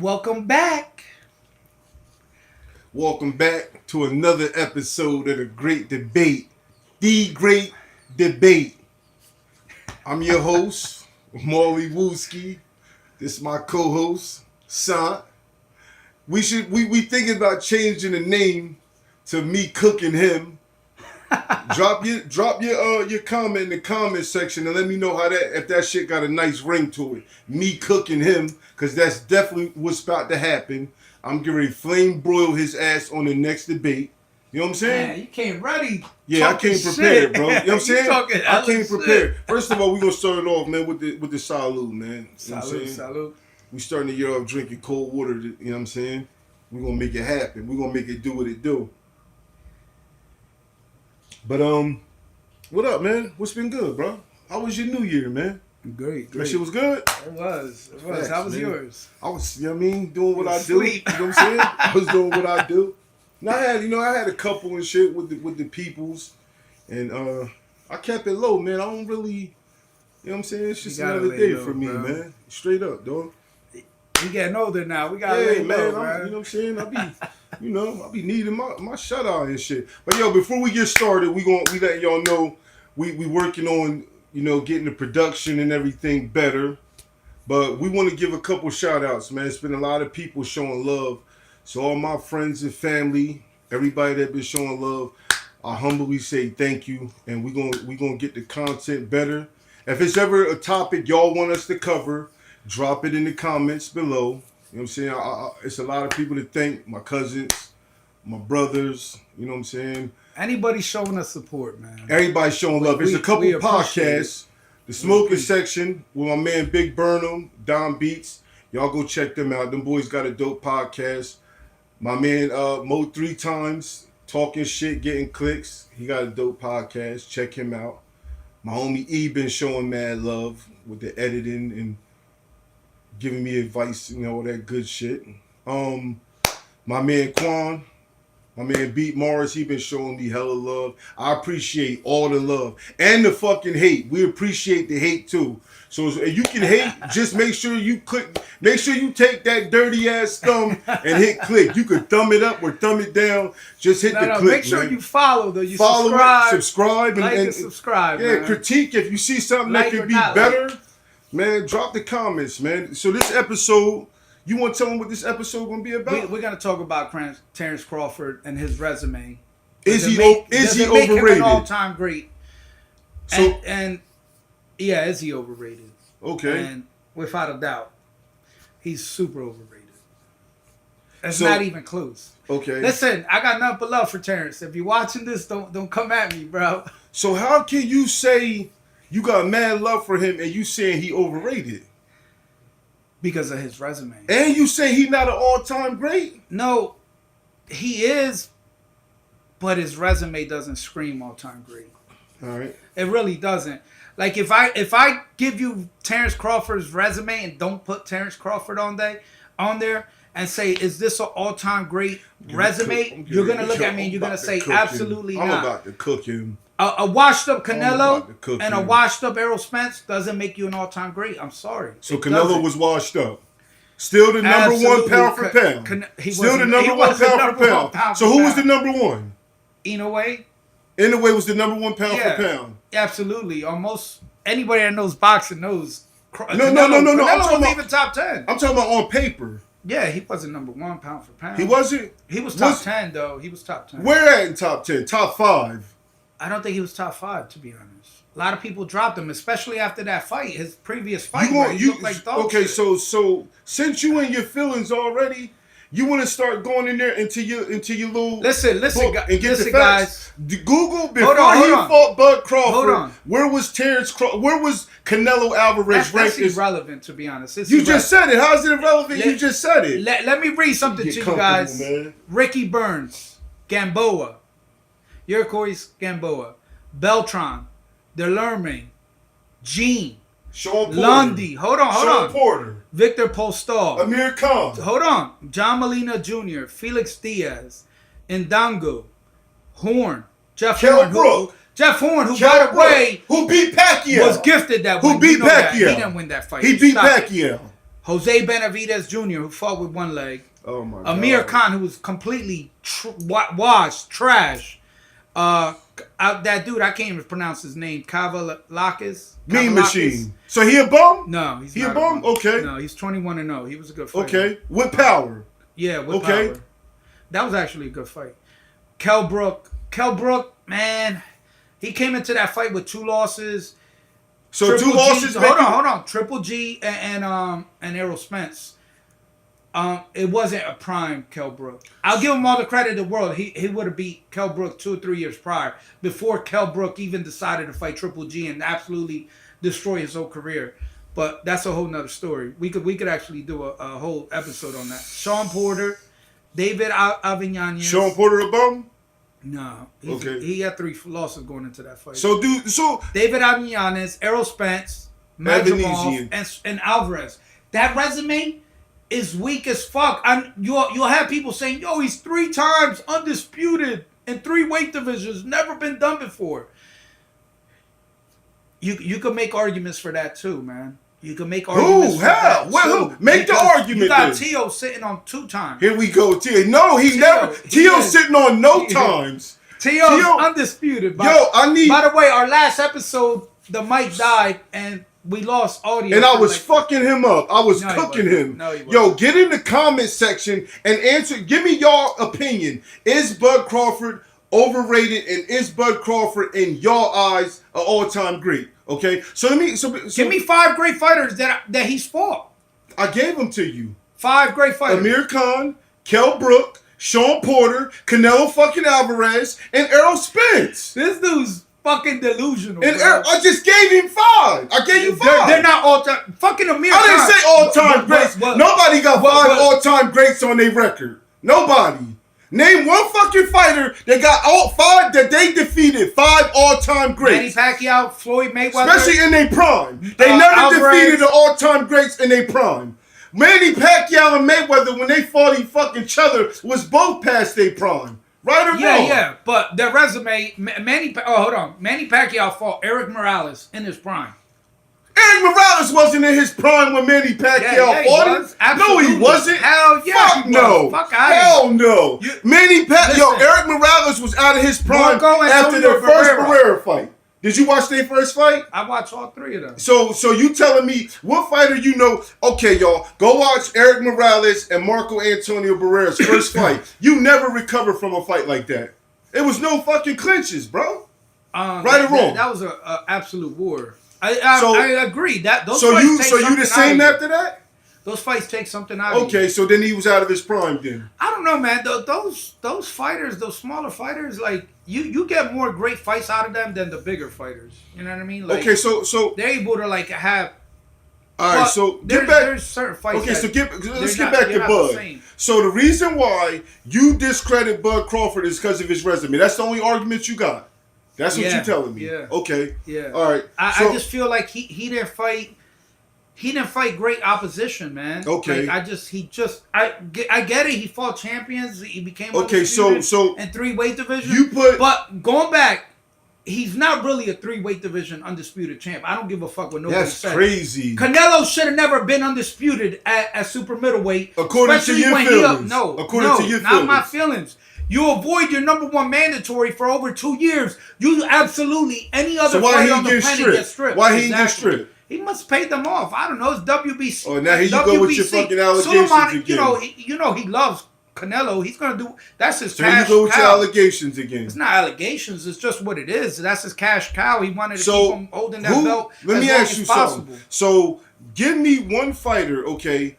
Welcome back. Welcome back to another episode of The Great Debate. The Great Debate. I'm your host, Marley Wooski. This is my co-host, Son. We thinking about changing the name to Me Cooking Him. Drop your comment in the comment section and let me know if that shit got a nice ring to it. Me Cooking Him, because that's definitely what's about to happen. I'm getting ready to flame broil his ass on the next debate. You know what I'm saying? Man, you came ready. Yeah, I came prepared, bro. You know what I'm saying? I came prepared. Shit. First of all, we're gonna start it off, man, with the salute, man. You know what I'm saying? Salute. We starting the year off drinking cold water, you know what I'm saying? We're gonna make it happen. We're gonna make it do what it do. But what up, man? What's been good, bro? How was your New Year, man? Great. That shit was good? It was. Facts, How was man. yours? I was, you know what I mean, doing what I do. Sleep. You know what I'm saying? I was doing what I do. And I had a couple and shit with the peoples, and I kept it low, man. I don't really, you know what I'm saying? It's just another day for me, bro. Man. Straight up, dog. We getting older now. We gotta lay man. low, You know what I'm saying? I be needing my shut eye and shit. But yo, before we get started, we letting y'all know we working on, getting the production and everything better. But we want to give a couple shout outs, man. It's been a lot of people showing love. So all my friends and family, everybody that been showing love, I humbly say thank you. And we gonna get the content better. If it's ever a topic y'all want us to cover, drop it in the comments below. You know what I'm saying? It's a lot of people to thank. My cousins, my brothers, you know what I'm saying? Anybody showing us support, man. Everybody showing love. There's a couple podcasts. The Smoking Section with my man Big Burnham, Don Beats. Y'all go check them out. Them boys got a dope podcast. My man Mo 3 Times, talking shit, getting clicks. He got a dope podcast. Check him out. My homie E been showing mad love with the editing and giving me advice, all that good shit. My man Quan, my man Beat Morris, he been showing me hella love. I appreciate all the love and the fucking hate. We appreciate the hate too. So if you can hate, just make sure you click. Make sure you take that dirty ass thumb and hit click. You could thumb it up or thumb it down. Just hit the click. Make sure man. You follow though. You follow subscribe, and subscribe. Yeah, man. critique if you see something that could be better. Man, drop the comments, man. So this episode, you want to tell them what this episode gonna be about? We're gonna talk about Terrence Crawford and his resume. Is he overrated? Make him an all-time great. So and yeah, is he overrated? Okay. And without a doubt, he's super overrated. It's not even close. Okay. Listen, I got nothing but love for Terrence. If you're watching this, don't come at me, bro. So how can you say you got mad love for him and you saying he overrated? Because of his resume. And you say he not an all-time great? No, he is, but his resume doesn't scream all-time great. All right. It really doesn't. Like if I give you Terrence Crawford's resume and don't put Terrence Crawford on there and say, is this an all-time great resume? You're gonna look at me and you're gonna say absolutely not. I'm about to cook him. A washed up Canelo and a washed up Errol Spence doesn't make you an all-time great. I'm sorry. So Canelo was washed up. Still the number one pound for pound. Still the number one pound for pound. So who was the number one? Inoue. Inoue was the number one pound for pound. Absolutely. Almost anybody that knows boxing knows. No. Canelo was even top 10. I'm talking about on paper. Yeah, he wasn't number one pound for pound. He wasn't? He was top 10, though. He was top 10. Where at in top 10? Top 5? I don't think he was top 5, to be honest. A lot of people dropped him, especially after that fight, his previous fight. He looked like dog shit. So since you in your feelings already, you want to start going in there into your little listen, and get the guys. facts. Google before he fought Bud Crawford. Hold on. Where was Terrence Crawford? Where was Canelo Alvarez ranked? That's irrelevant, to be honest. Just said it. How's it irrelevant? You just said it. Let me read something to you guys. Man. Ricky Burns, Gamboa, Yurkois Gamboa, Beltran, Delerme, Gene, Sean Porter. Lundy. Hold on. Sean Porter. Victor Postol. Amir Khan. Hold on. John Molina Jr., Felix Diaz, Ndango, Horn, Jeff Horn. Jeff Horn, who by the way, who beat Pacquiao, was gifted that who win. beat Pacquiao. He didn't win that fight. He beat Pacquiao. Jose Benavidez Jr., who fought with one leg. Oh my God. Amir Khan, who was completely washed, trash. That dude, I can't even pronounce his name. Kavalakis. Mean Machine. So he a bum? No, he's he not a bum. Okay. No, he's 21-0. He was a good fighter. Okay, with power. Yeah, with power. That was actually a good fight. Kell Brook, man, he came into that fight with 2 losses. So Triple 2 losses. Hold on. Triple G and Errol Spence. It wasn't a prime Kell Brook. I'll give him all the credit in the world. He would have beat Kell Brook 2 or 3 years prior, before Kell Brook even decided to fight Triple G and absolutely destroy his whole career. But that's a whole nother story. We could actually do a whole episode on that. Shawn Porter, David Avignanez. Shawn Porter a bum? No. Okay. He had 3 losses going into that fight. So David Avignanez, Errol Spence, Magomedov, and Alvarez. That resume is weak as fuck. You'll have people saying, yo, he's 3 times undisputed in 3 weight divisions. Never been done before. You could make arguments for that too, man. You can make arguments. Who? Make the argument. You got Tio sitting on 2 times. Here we go, Tio. No, Tio's sitting on no times. Tio's undisputed. By the way, our last episode, the mic died and we lost audio. And I was fucking him up. I was cooking him. No, he wasn't. Yo, get in the comment section and answer. Give me your opinion. Is Bud Crawford overrated, and is Bud Crawford in your eyes an all-time great? Okay, so give me 5 great fighters that he's fought. I gave them to you. 5 great fighters: Amir Khan, Kell Brook, Shawn Porter, Canelo fucking Alvarez, and Errol Spence. This dude's fucking delusional. And I just gave him 5. I gave you 5. They're not all-time. Fucking Amir Khan. I didn't say all-time greats. Nobody got 5 all-time greats on their record. Nobody. Name one fucking fighter that got all 5 that they defeated. 5 all-time greats. Manny Pacquiao, Floyd Mayweather. Especially in their prime. They never defeated the all-time greats in their prime. Manny Pacquiao and Mayweather, when they fought each other, was both past their prime. Right or wrong? Yeah. But their resume, Manny Pacquiao fought Eric Morales in his prime. Eric Morales wasn't in his prime when Manny Pacquiao fought him. No, he wasn't. Hell yeah. Fuck no. Hell no. Eric Morales was out of his prime after their first Barrera fight. Did you watch their first fight? I watched all 3 of them. So you telling me what fighter you know? Okay, y'all, go watch Eric Morales and Marco Antonio Barrera's first fight. You never recover from a fight like that. It was no fucking clinches, bro. Right or wrong? That was an absolute war. I agree. Those so fights you take so you the same after that? Those fights take something out of you. Okay, so then he was out of his prime then. I don't know, man. Those fighters, those smaller fighters, like you get more great fights out of them than the bigger fighters. You know what I mean? Like, okay, so they're able to like have. All right, so get back. There's certain fights. Okay, so let's get back to Bud. So the reason why you discredit Bud Crawford is because of his resume. That's the only argument you got. That's what you're telling me. Yeah. Okay. Yeah. All right. I just feel like he didn't fight. He didn't fight great opposition, man. Okay. Like I get it. He fought champions. He became so in 3 weight divisions. But going back, he's not really a 3 weight division undisputed champ. I don't give a fuck what nobody says. That's crazy. Canelo should have never been undisputed at super middleweight. According to your feelings. Not my feelings. You avoid your number 1 mandatory for over 2 years. You absolutely any other fighter on the planet gets stripped. Why he get stripped? He must pay them off. I don't know. It's WBC. Oh, now here you go with your fucking allegations again. You know he loves Canelo. He's gonna do. That's his so cash cow. So you go with your allegations again. It's not allegations. It's just what it is. That's his cash cow. He wanted to keep him holding that belt let me ask you possible. Something. So give me one fighter, okay?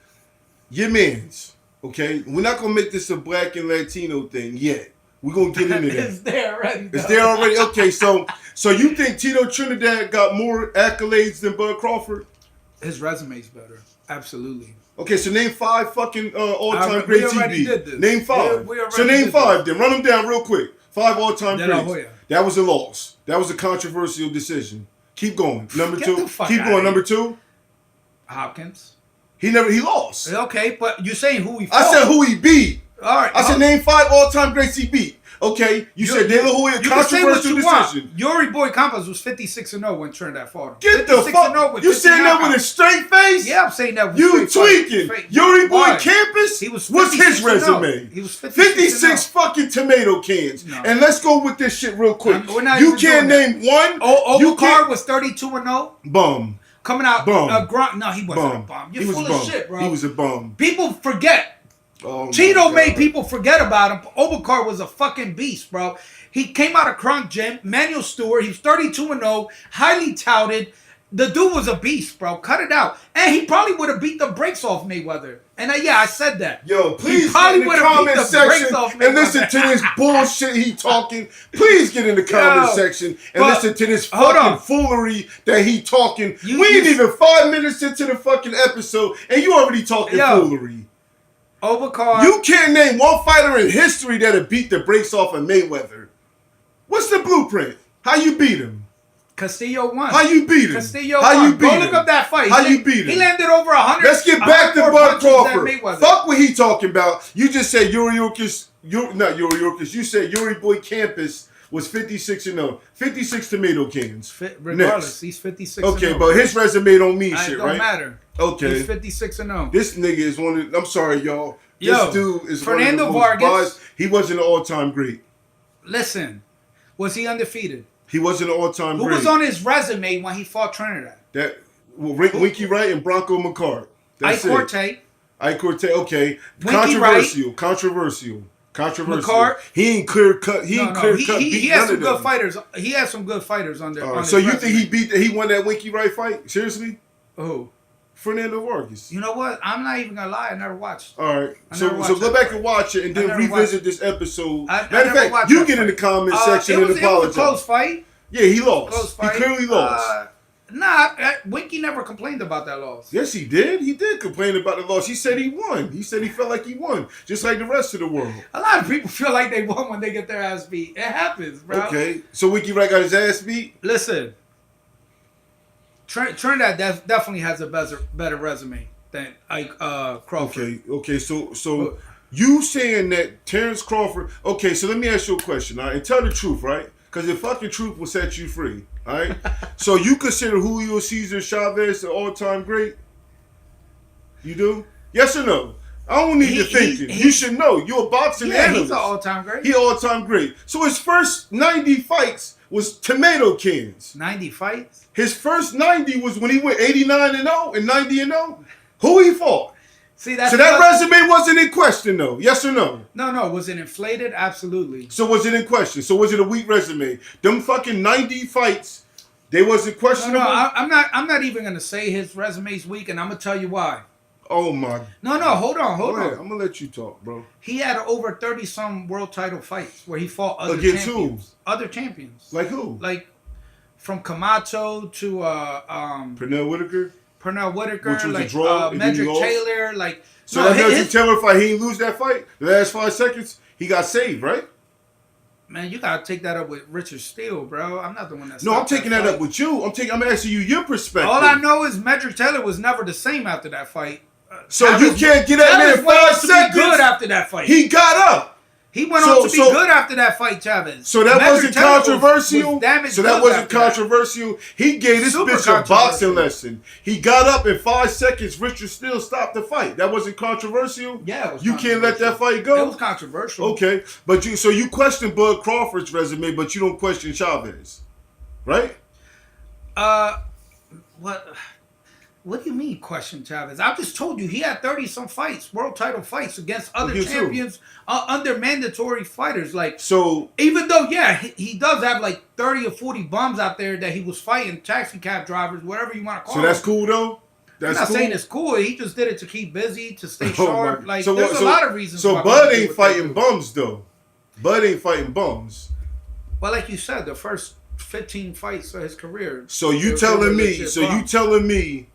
Your man's, okay? We're not gonna make this a black and Latino thing yet. We're gonna get into that. It's there already. It's there already. Okay, so you think Tito Trinidad got more accolades than Bud Crawford? His resume's better. Absolutely. Okay, so name 5 fucking all-time great TV. Name 5. So name 5 then. Run them down real quick. 5 all-time greats. Hoya. That was a loss. That was a controversial decision. Keep going. Number 2. Keep going. Here. Number 2. Hopkins. He lost. Okay, but you're saying who he fought. I said who he beat. All right. I said name 5 all-time greats he beat. Okay, you said De La Hoya, controversial decision. Yuri Boy Campos was 56-0 when Trinidad fought him. Get the fuck. You saying that with a straight face? Yeah, I'm saying that with you tweaking. Yuri Boy Campos? What's his resume? He was 56 fucking tomato cans. No. And let's go with this shit real quick. You can't name one. Overcard was 32-0. Bum. Coming out. Bum. No, he wasn't a bum. You're full of shit, bro. He was a bum. People forget. Oh Cheeto made people forget about him. Overcard was a fucking beast, bro. He came out of Crunk Gym. Manuel Stewart. He was 32-0. Highly touted. The dude was a beast, bro. Cut it out. And he probably would have beat the brakes off Mayweather. And I said that. Yo, please get in the comment section and listen to this bullshit he talking. Please get in the comment section and listen to this fucking foolery that he talking. We ain't even 5 minutes into the fucking episode and you already talking foolery. Overcard. You can't name one fighter in history that'll beat the brakes off of Mayweather. What's the blueprint? How you beat him? Castillo won. How you beat him? Castillo won. Go look up that fight. How you beat him? He landed over 100. Let's get back to Bud Crawford. Fuck what he talking about. You just said not Yuri Yorkis. You said Yuri Boy Campos was 56-0. 56 tomato cans. Regardless, he's 56-0. Okay, but his resume don't mean shit, right? It don't matter. Okay. He's 56-0. This nigga is one of, I'm sorry, y'all. This dude is Fernando one of the most Vargas. He wasn't an all-time great. Listen, was he undefeated? He wasn't an all-time great. Who was on his resume when he fought Trinidad? Winky Wright and Bronco McCart. That's Ike Corte, okay. Winky Controversial. McCart. He ain't clear cut. He has some good fighters. He has some good fighters on there. So you think he won that Winky Wright fight? Seriously? Who? Fernando Vargas. You know what? I'm not even gonna lie. I never watched. All right. So go back and watch it and then revisit this episode. Matter of fact, you get in the comment section and apologize. It was a close fight. Yeah, he lost. Close fight. He clearly lost. Winky never complained about that loss. Yes, he did. He did complain about the loss. He said he won. He said he felt like he won, just like the rest of the world. A lot of people feel like they won when they get their ass beat. It happens, bro. Okay. So Winky Wright got his ass beat? Listen. Trinidad definitely has a better resume than Crawford. Okay. So you saying that Terrence Crawford? Okay. So let me ask you a question, all right? And tell the truth, right? Because the fucking truth will set you free, all right? So you consider Julio Cesar Chavez an all-time great? You do? Yes or no? I don't need your thinking. You should know. You're a boxing analyst. He's an all-time great. He's all-time great. So his first 90 fights was tomato cans. 90 fights? His first 90 was when he went 89-0 and 90-0. Who he fought? See, so that resume wasn't in question, though. Yes or no? No. Was it inflated? Absolutely. So was it in question? So was it a weak resume? Them fucking 90 fights, they wasn't questionable? No. I'm not even gonna say his resume's weak, and I'm gonna tell you why. Oh my. No. Hold on. I'm gonna let you talk, bro. He had over 30-some world title fights where he fought other against champions. Other champions. Like who? Like from Camacho to Pernell Whitaker. Which was a draw. Medrick Taylor, So that Medrick Taylor fight, he didn't lose that fight. The last 5 seconds, he got saved, right? Man, you gotta take that up with Richard Steele, bro. I'm not the one that's. No, I'm taking that up with you. I'm asking you your perspective. All I know is Medrick Taylor was never the same after that fight. So you can't get that man 5 seconds. Good after that fight. He got up. He went on to be good after that fight, Chavez. So that wasn't controversial. Controversial. He gave this bitch a boxing lesson. He got up in 5 seconds. Richard Steele stopped the fight. That wasn't controversial. Yeah, it was you can't let that fight go. It was controversial. Okay, but you question Bud Crawford's resume, but you don't question Chavez, right? What do you mean question Chavez? I just told you he had 30-some fights, world title fights against other champions under mandatory fighters. So even though, he does have 30 or 40 bums out there that he was fighting, taxi cab drivers, whatever you want to call them. So that's cool though? I'm not saying it's cool. He just did it to keep busy, to stay sharp. There's a lot of reasons. So Bud ain't fighting bums though. Bud ain't fighting bums. Well, like you said, the first 15 fights of his career. So you telling me.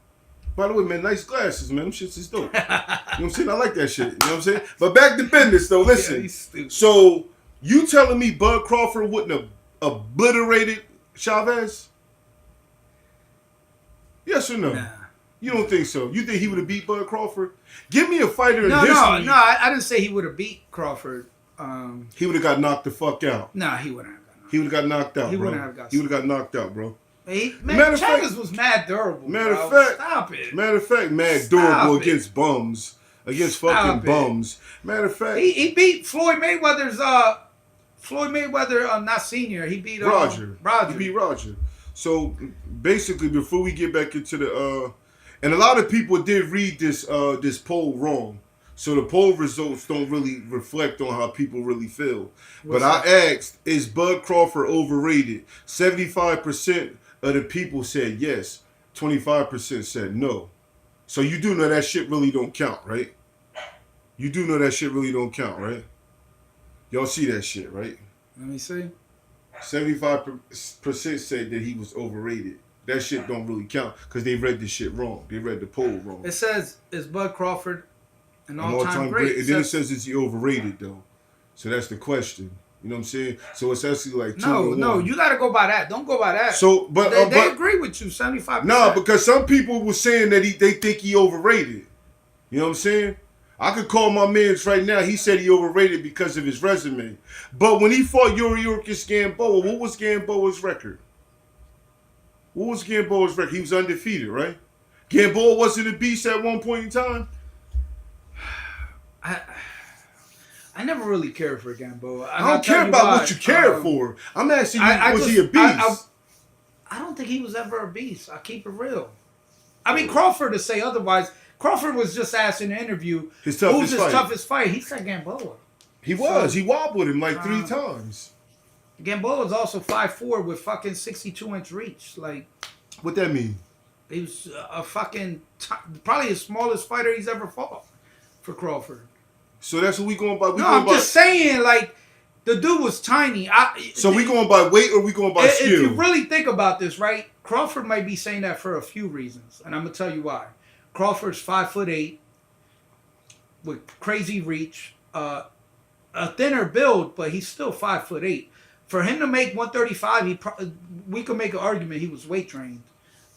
By the way, man, nice glasses, man. Them shits is dope. You know what I'm saying? I like that shit. You know what I'm saying? But back to business, though. Listen. So you telling me Bud Crawford wouldn't have obliterated Chavez? Yes or no? Nah. You don't think so? You think he would have beat Bud Crawford? Give me a fighter in history. No, I didn't say he would have beat Crawford. He would have got knocked the fuck out. Nah, he wouldn't have got knocked out. He would have got knocked out, He bro. wouldn't have got He would have got knocked out, bro. Chavez was mad durable. Matter bro. of fact, Stop it. Matter of fact, mad Stop durable it. against bums, against Stop fucking it. bums. Matter of fact, He beat Floyd Mayweather's not senior. He beat Roger. Roger. He beat Roger. So basically, before we get back into the and a lot of people did read this poll wrong. So the poll results don't really reflect on how people really feel. But I asked, is Bud Crawford overrated? 75% of the people said yes. 25% said no. So you do know that shit really don't count, right? You do know that shit really don't count, right? Y'all see that shit, right? Let me see. 75% said that he was overrated. That shit don't really count because they read the shit wrong. They read the poll wrong. It says, is Bud Crawford an all-time great? And then it says, is he overrated, though? So that's the question. You know what I'm saying? So it's actually like 2-1. No, you got to go by that. Don't go by that. So, but they agree with you, 75%. Nah, because some people were saying that they think he overrated. You know what I'm saying? I could call my man's right now. He said he overrated because of his resume. But when he fought Yuriorkis Gamboa, what was Gamboa's record? What was Gamboa's record? He was undefeated, right? Gamboa wasn't a beast at one point in time. I never really cared for Gamboa. I don't care about what you cared for. I'm asking you, was he a beast? I don't think he was ever a beast. I keep it real. I mean, Crawford to say otherwise. Crawford was just asked in an interview, who's his toughest fight? He said Gamboa. He was. He wobbled him like 3 times. Gamboa was also 5'4" with fucking 62-inch reach. Like, what that mean? He was a fucking probably the smallest fighter he's ever fought for Crawford. So that's what we going by. I'm just saying, like, the dude was tiny. So we going by weight or we going by skill? If you really think about this, right, Crawford might be saying that for a few reasons, and I'm gonna tell you why. Crawford's 5'8" with crazy reach, a thinner build, but he's still 5'8". For him to make 135, we could make an argument he was weight trained.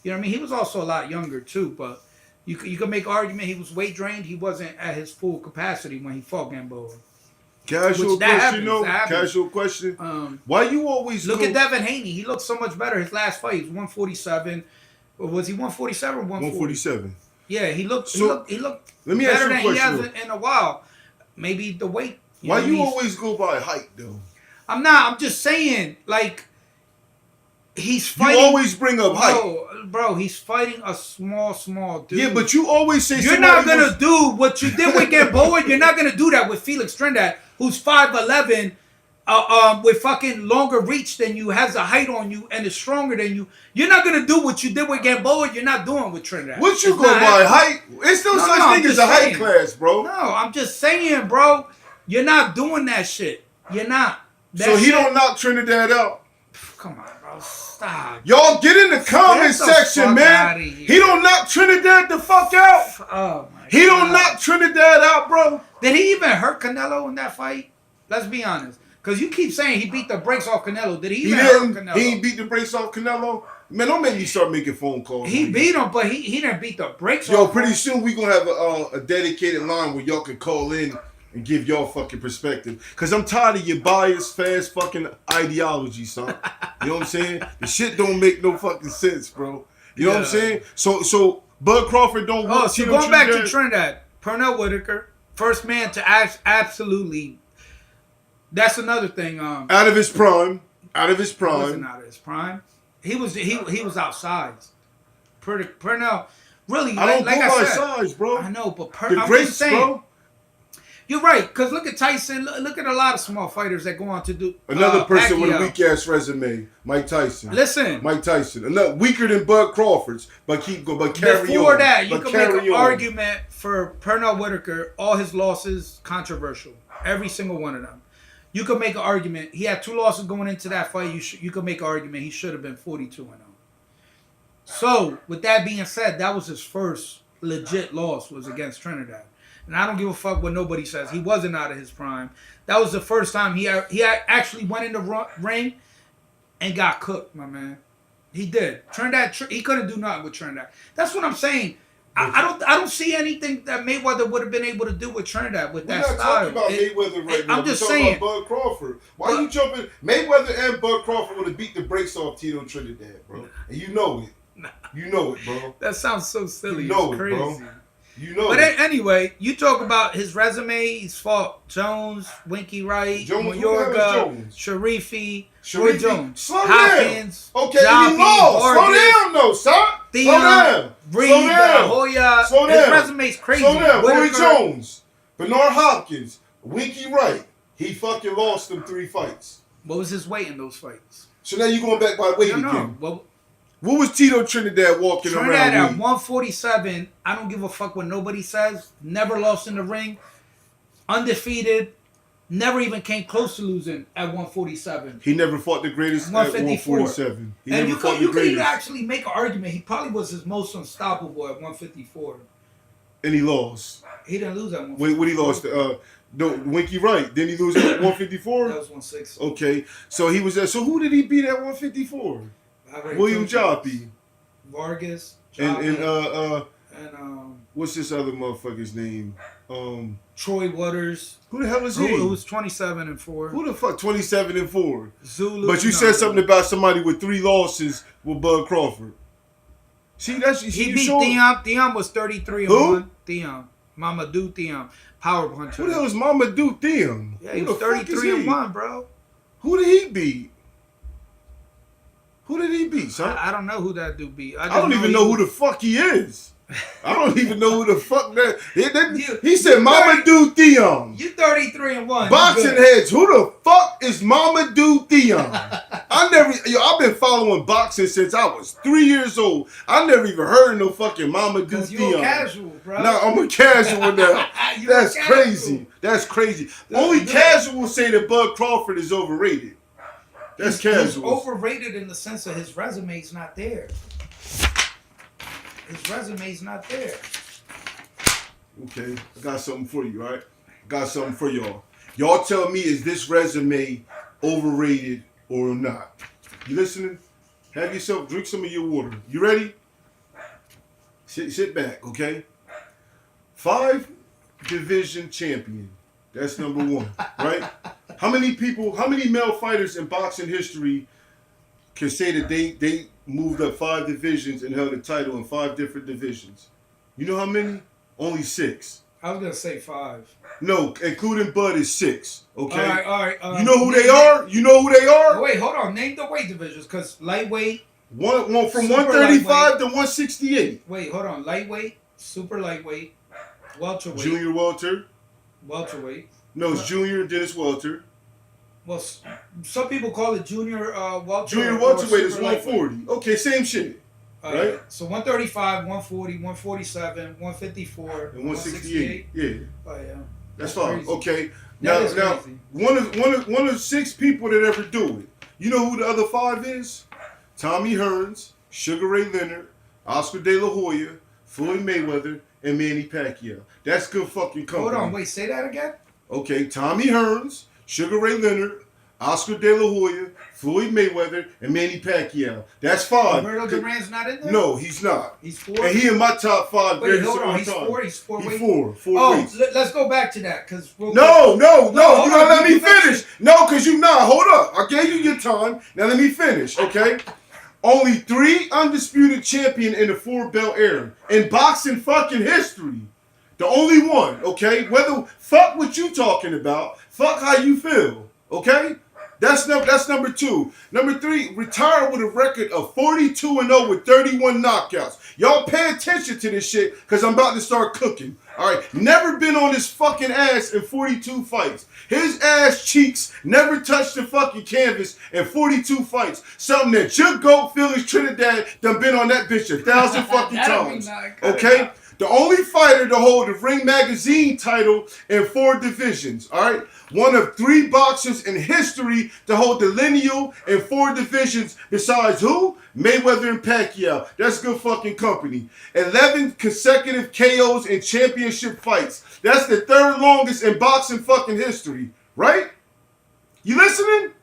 You know what I mean? He was also a lot younger too, but you could make an argument he was weight drained. He wasn't at his full capacity when he fought Gamboa. Casual question, Casual question. Why you always look at Devin Haney? He looked so much better. His last fight, he was 147. Or was he 147 or 147? Yeah, he looked. Let me ask better you a than question. he hasn't in a while. Maybe the weight. Why you always go by height though? I'm not. I'm just saying, like, he's fighting. You always bring up height. Bro, he's fighting a small dude. Yeah, but you always say you're not gonna do what you did with Gamboa. You're not gonna do that with Felix Trinidad, who's 5'11", with fucking longer reach than you, has a height on you, and is stronger than you. You're not gonna do what you did with Gamboa. You're not doing with Trinidad. What you go by height? It's no such thing as a height class, bro. No, I'm just saying, bro. You're not doing that shit. You're not. So he don't knock Trinidad out. Come on, bro. Stop. Y'all get in the comment section, man. He don't knock Trinidad the fuck out. Oh my He don't knock Trinidad out, bro. Did he even hurt Canelo in that fight? Let's be honest. Because you keep saying he beat the brakes off Canelo. Did he even hurt Canelo? He ain't beat the brakes off Canelo? Man, don't make me start making phone calls. He beat him, but he didn't beat the brakes off. Yo, pretty soon we going to have a dedicated line where y'all can call in and give y'all fucking perspective. Because I'm tired of your biased, fast fucking ideology, son. You know what I'm saying? The shit don't make no fucking sense, bro. You know what I'm saying? So Bud Crawford don't want so going back to Trinidad, Pernell Whitaker, first man to absolutely. That's another thing. Out of his prime. He wasn't out of his prime. He was outsized. Pernell, really. I don't like go I by said, size, bro. I know, but the greats, bro. You're right, because look at Tyson. Look at a lot of small fighters that go on to do. Another person Pacquiao. with a weak ass resume, Mike Tyson. Listen, Mike Tyson, another weaker than Bud Crawford's, but keep going, but carry on. Before that, you can make an argument for Pernell Whitaker. All his losses controversial, every single one of them. You could make an argument. He had 2 losses going into that fight. You could make an argument he should have been 42-0. So, with that being said, that was his first legit loss was against Trinidad. And I don't give a fuck what nobody says. He wasn't out of his prime. That was the first time he actually went in the ring and got cooked, my man. He did. Trinidad, he couldn't do nothing with Trinidad. That's what I'm saying. I don't see anything that Mayweather would have been able to do with Trinidad with that style. We're not talking about Mayweather right now. I'm just saying. saying. About Bud Crawford. Why you jumping? Mayweather and Bud Crawford would have beat the brakes off Tito Trinidad, bro. And you know it. You know it, bro. That sounds so silly. You know it's crazy. Bro. You know but it. Anyway, you talk about his resume. He's fought Jones, Winky Wright, Mayorga, Sharifi, Roy Jones, Hopkins, Okay, he lost. Slow down, though, son. Slow down. Reed, Slow down. Hoya. Slow down. His resume's crazy. Slow down. Roy Jones, Bernard Hopkins, Winky Wright. He fucking lost them 3 fights. What was his weight in those fights? So now you going back by weight again. Well, what was Tito Trinidad walking around with? Trinidad at 147, I don't give a fuck what nobody says. Never lost in the ring. Undefeated. Never even came close to losing at 147. He never fought the greatest at 147. And you could even actually make an argument. He probably was his most unstoppable at 154. And he lost. He didn't lose at 154. When he lost, no, Winky Wright. Didn't he lose at 154? That was 160. Okay, so he was at. So who did he beat at 154? William Joppy, Vargas, and what's this other motherfucker's name? Troy Waters. Who the hell is he? Who was 27-4? Who the fuck 27-4? Zulu. But you said something about somebody with 3 losses with Bud Crawford. See, he beat Theon. Theon was 33-1. Theon. Mamadou Theon. Power puncher. Who the hell is Mamadou Theon? Yeah, he was 33-1, bro. Who did he beat? Who did he beat, son? I don't know who that dude beat. I don't even know who the fuck he is. I don't even know who the fuck that. He said Mamadou Theon. You 33-1. Boxing heads. Who the fuck is Mamadou Theon? I've been following boxing since I was 3 years old. I never even heard of no fucking Mamadou Theon. You a casual, bro. No, I'm a casual now. That's crazy. That's crazy. Only casuals say that Bud Crawford is overrated. That's casual. He's overrated in the sense of his resume's not there. His resume's not there. Okay, I got something for you, all right? Got something for y'all. Y'all tell me, is this resume overrated or not? You listening? Have yourself, drink some of your water. You ready? Sit back, okay? 5 division champion. That's number 1, right? How many male fighters in boxing history can say that they moved up 5 divisions and held a title in 5 different divisions? You know how many? Only 6. I was gonna say 5. No, including Bud is 6. Okay. All right. You know who they are? You know who they are? Wait, hold on. Name the weight divisions, cause lightweight. One from 135 to 168. Wait, hold on. Lightweight, super lightweight, welterweight, Junior welter. Welterweight. No, it's junior, then it's welter. Well, some people call it junior welter. Junior welterweight is 140. Okay, same shit. Right? So 135, 140, 147, 154, and 168. Yeah. Oh yeah. That's fine. Crazy. Okay. Now crazy. one of 6 people that ever do it. You know who the other 5 is? Tommy Hearns, Sugar Ray Leonard, Oscar De La Hoya, Floyd Mayweather, and Manny Pacquiao. That's good fucking company. Hold on, wait, say that again? Okay, Tommy Hearns, Sugar Ray Leonard, Oscar De La Hoya, Floyd Mayweather, and Manny Pacquiao. That's 5. Roberto Duran's not in there? No, he's not. He's 4? And he in my top 5 Wait, greatest hold of on, all he's time. 4? He's 4 weights? 4 weights. Let's go back to that, because... No, you gotta let me finish. No, because you not. Hold up. I gave you your time. Now let me finish, okay? Only 3 undisputed champion in the 4-belt era in boxing fucking history. The only one, okay? Fuck what you talking about. Fuck how you feel, okay? That's number 2. Number 3, retired with a record of 42-0 with 31 knockouts. Y'all pay attention to this shit, because I'm about to start cooking. All right, never been on his fucking ass in 42 fights. His ass cheeks never touched the fucking canvas in 42 fights. Something that your GOAT Felix Trinidad done been on that bitch 1,000 fucking times. Okay? The only fighter to hold the Ring Magazine title in 4 divisions, all right? One of 3 boxers in history to hold the lineal in 4 divisions besides who? Mayweather and Pacquiao. That's good fucking company. 11 consecutive KOs in championship fights. That's the 3rd longest in boxing fucking history, right? You listening?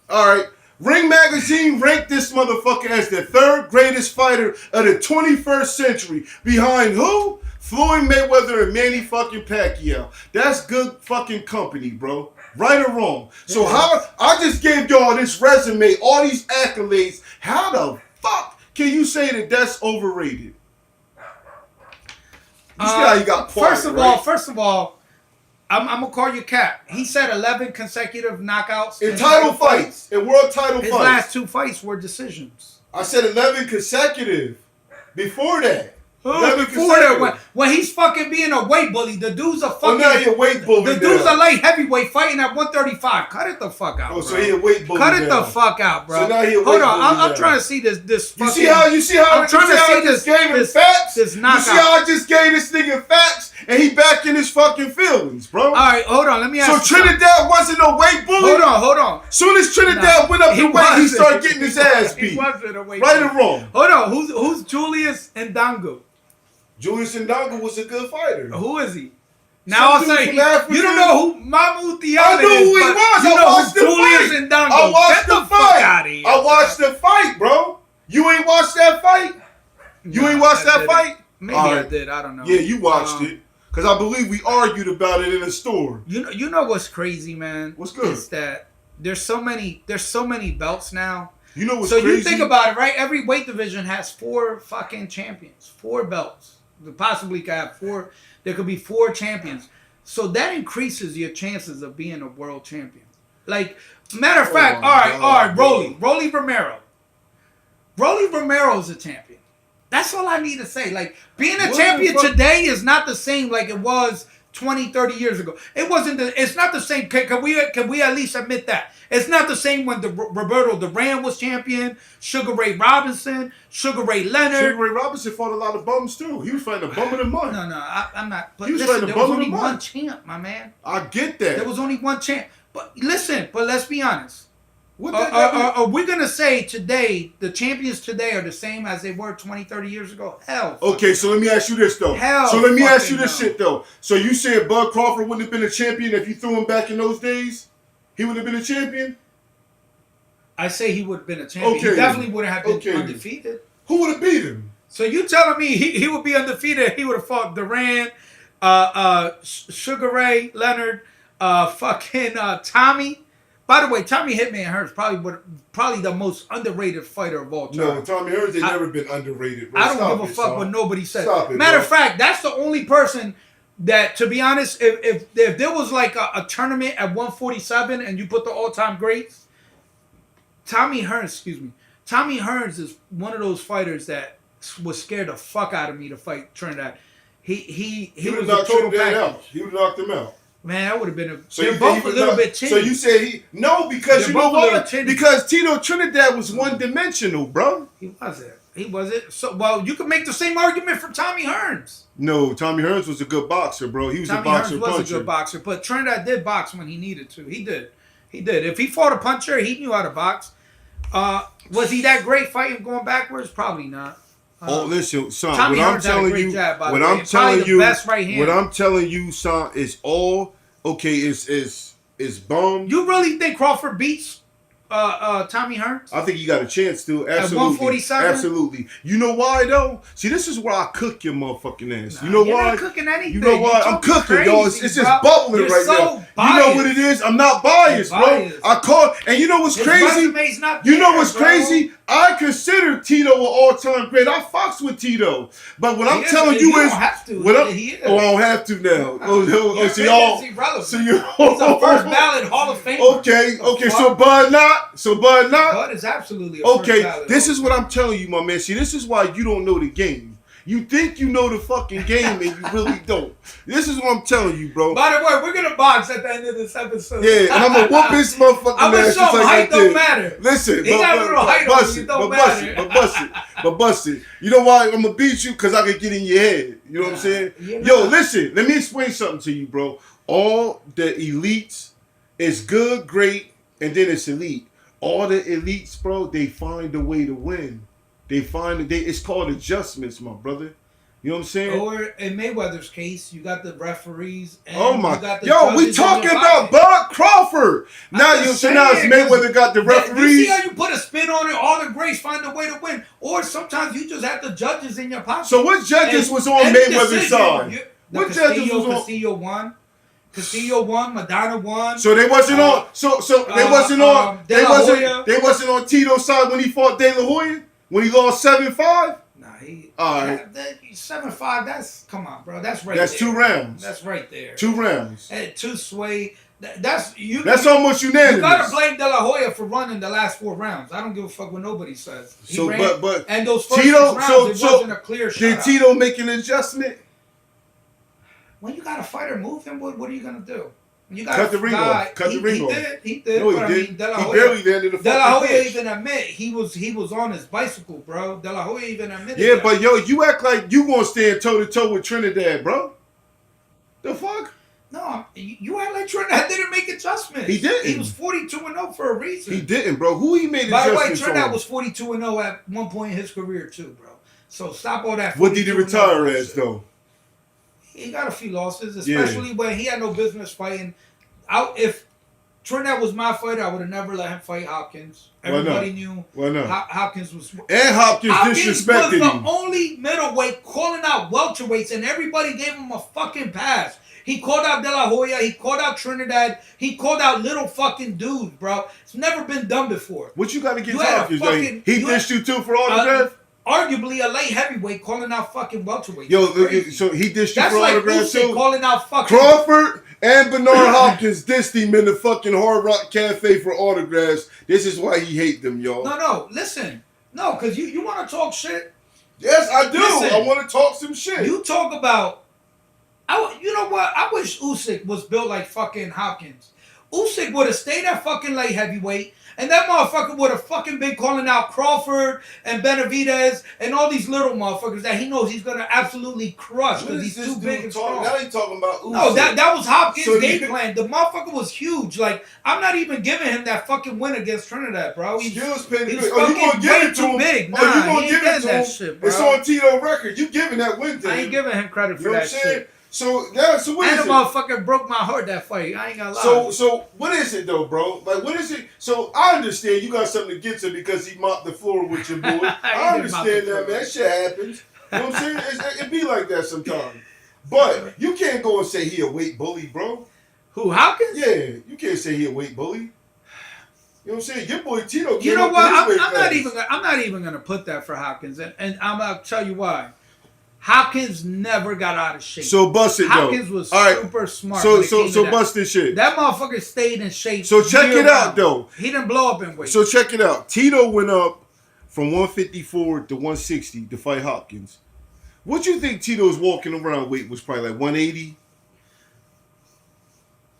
All right. Ring Magazine ranked this motherfucker as the 3rd greatest fighter of the 21st century. Behind who? Floyd Mayweather and Manny fucking Pacquiao. That's good fucking company, bro. Right or wrong. So how I just gave y'all this resume, all these accolades. How the fuck can you say that that's overrated? You see how you got quiet, First of all, I'm gonna call you Cap. He said 11 consecutive knockouts in title fights, in world title fights. His last 2 fights were decisions. I said 11 consecutive. Before that. Before that, when he's fucking being a weight bully, the dude's a fucking. now he a weight bully. The dude's a light heavyweight fighting at 135. Cut it the fuck out. Oh, so he a weight bully. Cut it the fuck out, bro. So now he a weight bully. Hold on, I'm trying to see this. You see how I'm trying to see this game in facts. This knockout. You see how I just gave this nigga facts and he back in his fucking feelings, bro. All right, hold on. Let me ask. So Trinidad wasn't a weight bully. Hold on. Soon as Trinidad went up in weight, he started getting his ass beat. He wasn't a weight right bully. or wrong? Hold on. Who's Julius Ndango? Julius Ndango was a good fighter. Who is he? Now I'll say, you don't know who Mahmoud Diallo is. I knew who he was. You I know watched who the Julius fight. Ndango. I watched Get the the fuck fight. out of here. I watched the fight, bro. You ain't watched that fight? You ain't watched that fight? Maybe I did. I don't know. Yeah, you watched it. Because I believe we argued about it in a store. You know what's crazy, man? What's good? Is that there's so many belts now. You know what's crazy? So you think about it, right? Every weight division has 4 fucking champions. 4 belts. Possibly could have 4. There could be 4 champions. So that increases your chances of being a world champion. Like, matter of fact, all right, Rolly Romero. Rolly Romero's a champion. That's all I need to say. Like, being a champion today is not the same like it was 20, 30 years ago. It's not the same. Can we at least admit that? It's not the same when Roberto Duran was champion, Sugar Ray Robinson, Sugar Ray Leonard. Sugar Ray Robinson fought a lot of bums too. He was fighting a bum of the month. No, I'm not. But he was listen, fighting a there was bum of the only month. one champ, my man. I get that. There was only one champ. But listen, let's be honest. What are we going to say today, the champions today are the same as they were 20, 30 years ago? Hell. Okay, so let me ask you this, though. So let me ask you this shit, though. So you said Bud Crawford wouldn't have been a champion if you threw him back in those days? He would have been a champion? I say he would have been a champion. Okay. He definitely would have been undefeated. Who would have beat him? So you telling me he would be undefeated? He would have fought Duran, Sugar Ray Leonard, fucking Tommy. By the way, Tommy Hitman Hearns probably the most underrated fighter of all time. No, Tommy Hearns ain't never been underrated. Bro. I don't give a fuck what nobody says. Stop it, Matter bro. of fact, that's the only person that, to be honest, if there was like a tournament at 147 and you put the all-time greats, Tommy Hearns is one of those fighters that was scared the fuck out of me to fight Trinidad. He was a total package. He would have knocked him out. Man, that would have been they're both a little bit chinny. So you said because you know what? Because Tito Trinidad was one-dimensional, bro. He wasn't. So, well, you could make the same argument for Tommy Hearns. No, Tommy Hearns was a good boxer, bro. He was a boxer, Tommy Hearns was a good boxer, but Trinidad did box when he needed to. He did. If he fought a puncher, he knew how to box. Was he that great fighting going backwards? Probably not. Listen, son. Tommy Hearns had a great jab, by the way. Probably the best right hand. What I'm telling you, son, is all okay. Is bum. You really think Crawford beats Tommy Hearns? I think he got a chance to. Absolutely. At 147? Absolutely. You know why though? See, this is where I cook your motherfucking ass. You know you're why? Not cooking anything. You know why? I'm cooking, y'all. It's just bubbling right now. Biased. You know what it is? I'm not biased, bro. I call, and you know what's crazy? You know what's crazy? I consider Tito an all-time great. I fucks with Tito, but what I'm telling you is, I don't have to now. He's a first ballot Hall of Famer. Okay. So Bud not. Bud is absolutely a first ballot. This is what I'm telling you, my man. See, this is why you don't know the game. You think you know the fucking game and you really don't. This is what I'm telling you, bro. By the way, we're gonna box at the end of this episode. Yeah, and I'm gonna whoop this motherfucking I'm gonna show him height don't matter. Listen, he got a little height on you, don't matter. But bust it. You know why I'm gonna beat you? Because I can get in your head. You know what I'm saying? Yo, listen, let me explain something to you, bro. All the elites is good, great, and then it's elite. All the elites, bro, they find a way to win. It's called adjustments, my brother. You know what I'm saying? Or in Mayweather's case, you got the referees. And oh my! You got the Yo, we talking about Bud Crawford. Now now it's Mayweather got the referees. You see how you put a spin on it? All the greats find a way to win. Or sometimes you just have the judges in your pocket. So what judges was on Mayweather's side? What judges was on? Castillo won. Madonna won. So they wasn't on. So they wasn't on. They wasn't on Tito's side when he fought De La Hoya when he lost 7-5. Nah, he. All right. 7-5. That's come on, bro. That's right. That's there. 2 rounds. That's right there. 2 rounds. And 2 sway. That's you. That's almost unanimous. You gotta blame De La Hoya for running the last 4 rounds. I don't give a fuck what nobody says. He ran, but and those first Tito, 6 rounds, it wasn't a clear shot. Did Tito make an adjustment? When you got a fighter move him, what are you gonna do? You got cut the ring off. Cut the ring off. He did. No, he but did. I mean, De La Hoya, he barely landed a fucking De La Hoya punch. even admit he was on his bicycle, bro. De La Hoya even admitted. Yeah, that. but yo, you act like you gonna stand toe to toe with Trinidad, bro. The fuck? No, you act like Trinidad didn't make adjustments. He didn't. He was 42-0 for a reason. He didn't, bro. Who he made By adjustments the way, Trinidad on? was 42-0 at one point in his career too, bro. So stop all that. What did he retire as though? He got a few losses, especially when he had no business fighting. If Trinidad was my fighter, I would have never let him fight Hopkins. Everybody knew Hopkins was. And Hopkins disrespected was him. The only middleweight calling out welterweights, and everybody gave him a fucking pass. He called out De La Hoya. He called out Trinidad. He called out little fucking dudes, bro. It's never been done before. What you got against Hopkins? He dished you too for autograph? Arguably a light heavyweight calling out fucking welterweight. Yo, so he dished you for autograph too? Calling out fucking Crawford and Bernard Hopkins dissed him in the fucking Hard Rock Cafe for autographs. This is why he hate them, y'all. No, listen. No, because you want to talk shit? Yes, I do. Listen, I want to talk some shit. You talk about... you know what? I wish Usyk was built like fucking Hopkins. Usyk would have stayed at fucking light heavyweight, and that motherfucker would have fucking been calling out Crawford and Benavidez and all these little motherfuckers that he knows he's gonna absolutely crush because he's too big and strong. Now he talking about Usyk. No, that was Hopkins' game plan. The motherfucker was huge. Like, I'm not even giving him that fucking win against Trinidad, bro. He's fucking you gonna give it to him? Big. Nah, you gonna give it to him? Shit, bro. It's on Tito record. You giving that win to him? I ain't giving him credit for that shit. So what is it? And the motherfucker broke my heart that fight. I ain't gonna lie. So what is it though, bro? Like what is it? So I understand you got something against him because he mopped the floor with your boy. I understand that, man. That shit happens. You know what I'm saying? It be like that sometimes. But you can't go and say he a weight bully, bro. Who, Hopkins? Yeah, you can't say he a weight bully. You know what I'm saying? Your boy Tito. You know what? I'm not even gonna put that for Hopkins, and I'm gonna tell you why. Hopkins never got out of shape. So bust it, Hopkins was super smart. So bust this shit. That motherfucker stayed in shape. So check it out, though. He didn't blow up in weight. So check it out. Tito went up from 154 to 160 to fight Hopkins. What you think Tito's walking around weight was probably like 180?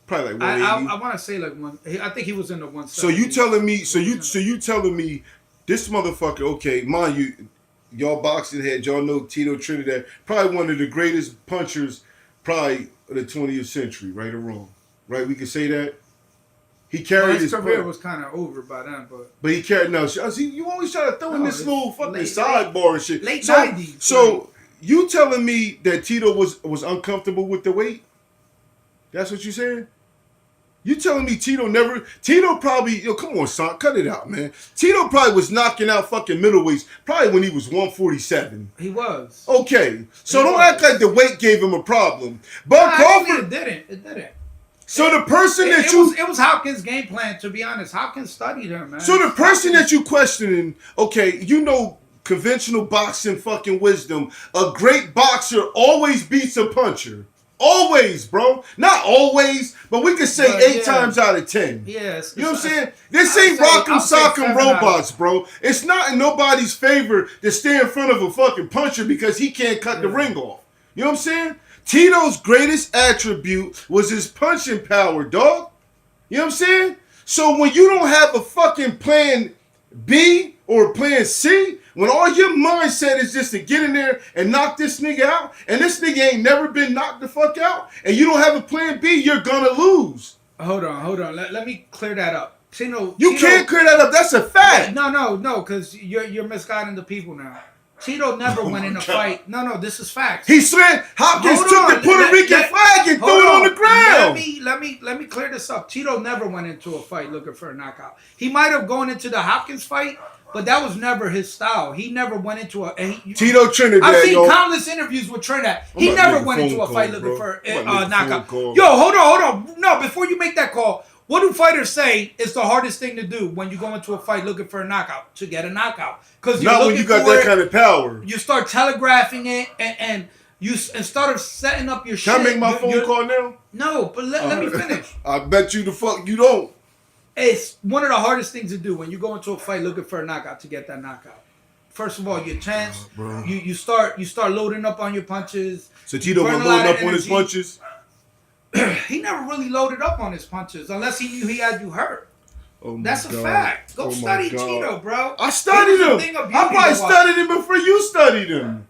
Probably like 180. I want to say like one. I think he was in the 170. So you telling me? So you telling me this motherfucker? Okay, mind you. Y'all boxing heads, y'all know Tito Trinidad, probably one of the greatest punchers, probably of the 20th century, right or wrong, right? We can say that. He carried his career was kind of over by then, but he carried. No, see, you always try to throw in this little fucking sidebar and shit. Late 90s. So you telling me that Tito was uncomfortable with the weight? That's what you saying? You telling me Tito probably, come on, son, cut it out, man. Tito probably was knocking out fucking middleweights probably when he was 147. He was. Okay. So don't act like the weight gave him a problem. Bud Crawford. It didn't. So the person it was Hopkins' game plan, to be honest. Hopkins studied him, man. So the person that you questioning, okay, conventional boxing fucking wisdom, a great boxer always beats a puncher. Always, bro. Not always, but we can say 8 times out of 10. Yes. You know what I'm saying? This ain't rock'em sock'em robots, bro. It's not in nobody's favor to stay in front of a fucking puncher because he can't cut the ring off. You know what I'm saying? Tito's greatest attribute was his punching power, dog. You know what I'm saying? So when you don't have a fucking plan B or plan C, when all your mindset is just to get in there and knock this nigga out, and this nigga ain't never been knocked the fuck out, and you don't have a plan B, you're gonna lose. Hold on. Let me clear that up. You can't clear that up. That's a fact. No, because you're misguiding the people now. Cheeto never went in a fight. No, this is facts. He said Hopkins took the Puerto Rican flag and threw it on the ground. Let me clear this up. Cheeto never went into a fight looking for a knockout. He might have gone into the Hopkins fight, but that was never his style. He never went into a Tito Trinidad. I've seen countless interviews with Trinidad. He never went into a fight looking for a knockout. Yo, hold on. No, before you make that call, what do fighters say is the hardest thing to do when you go into a fight looking for a knockout? To get a knockout. Because not when you got that kind of power. You start telegraphing it and instead of setting up your shit. Can I make my phone call now? No, but let me finish. I bet you the fuck you don't. It's one of the hardest things to do when you go into a fight looking for a knockout to get that knockout. First of all, your chance. You start loading up on your punches. So Tito was loading up on his punches? He never really loaded up on his punches unless he knew he had you hurt. That's a fact. Go study Cheeto, bro. I studied him. I probably studied him before you studied him.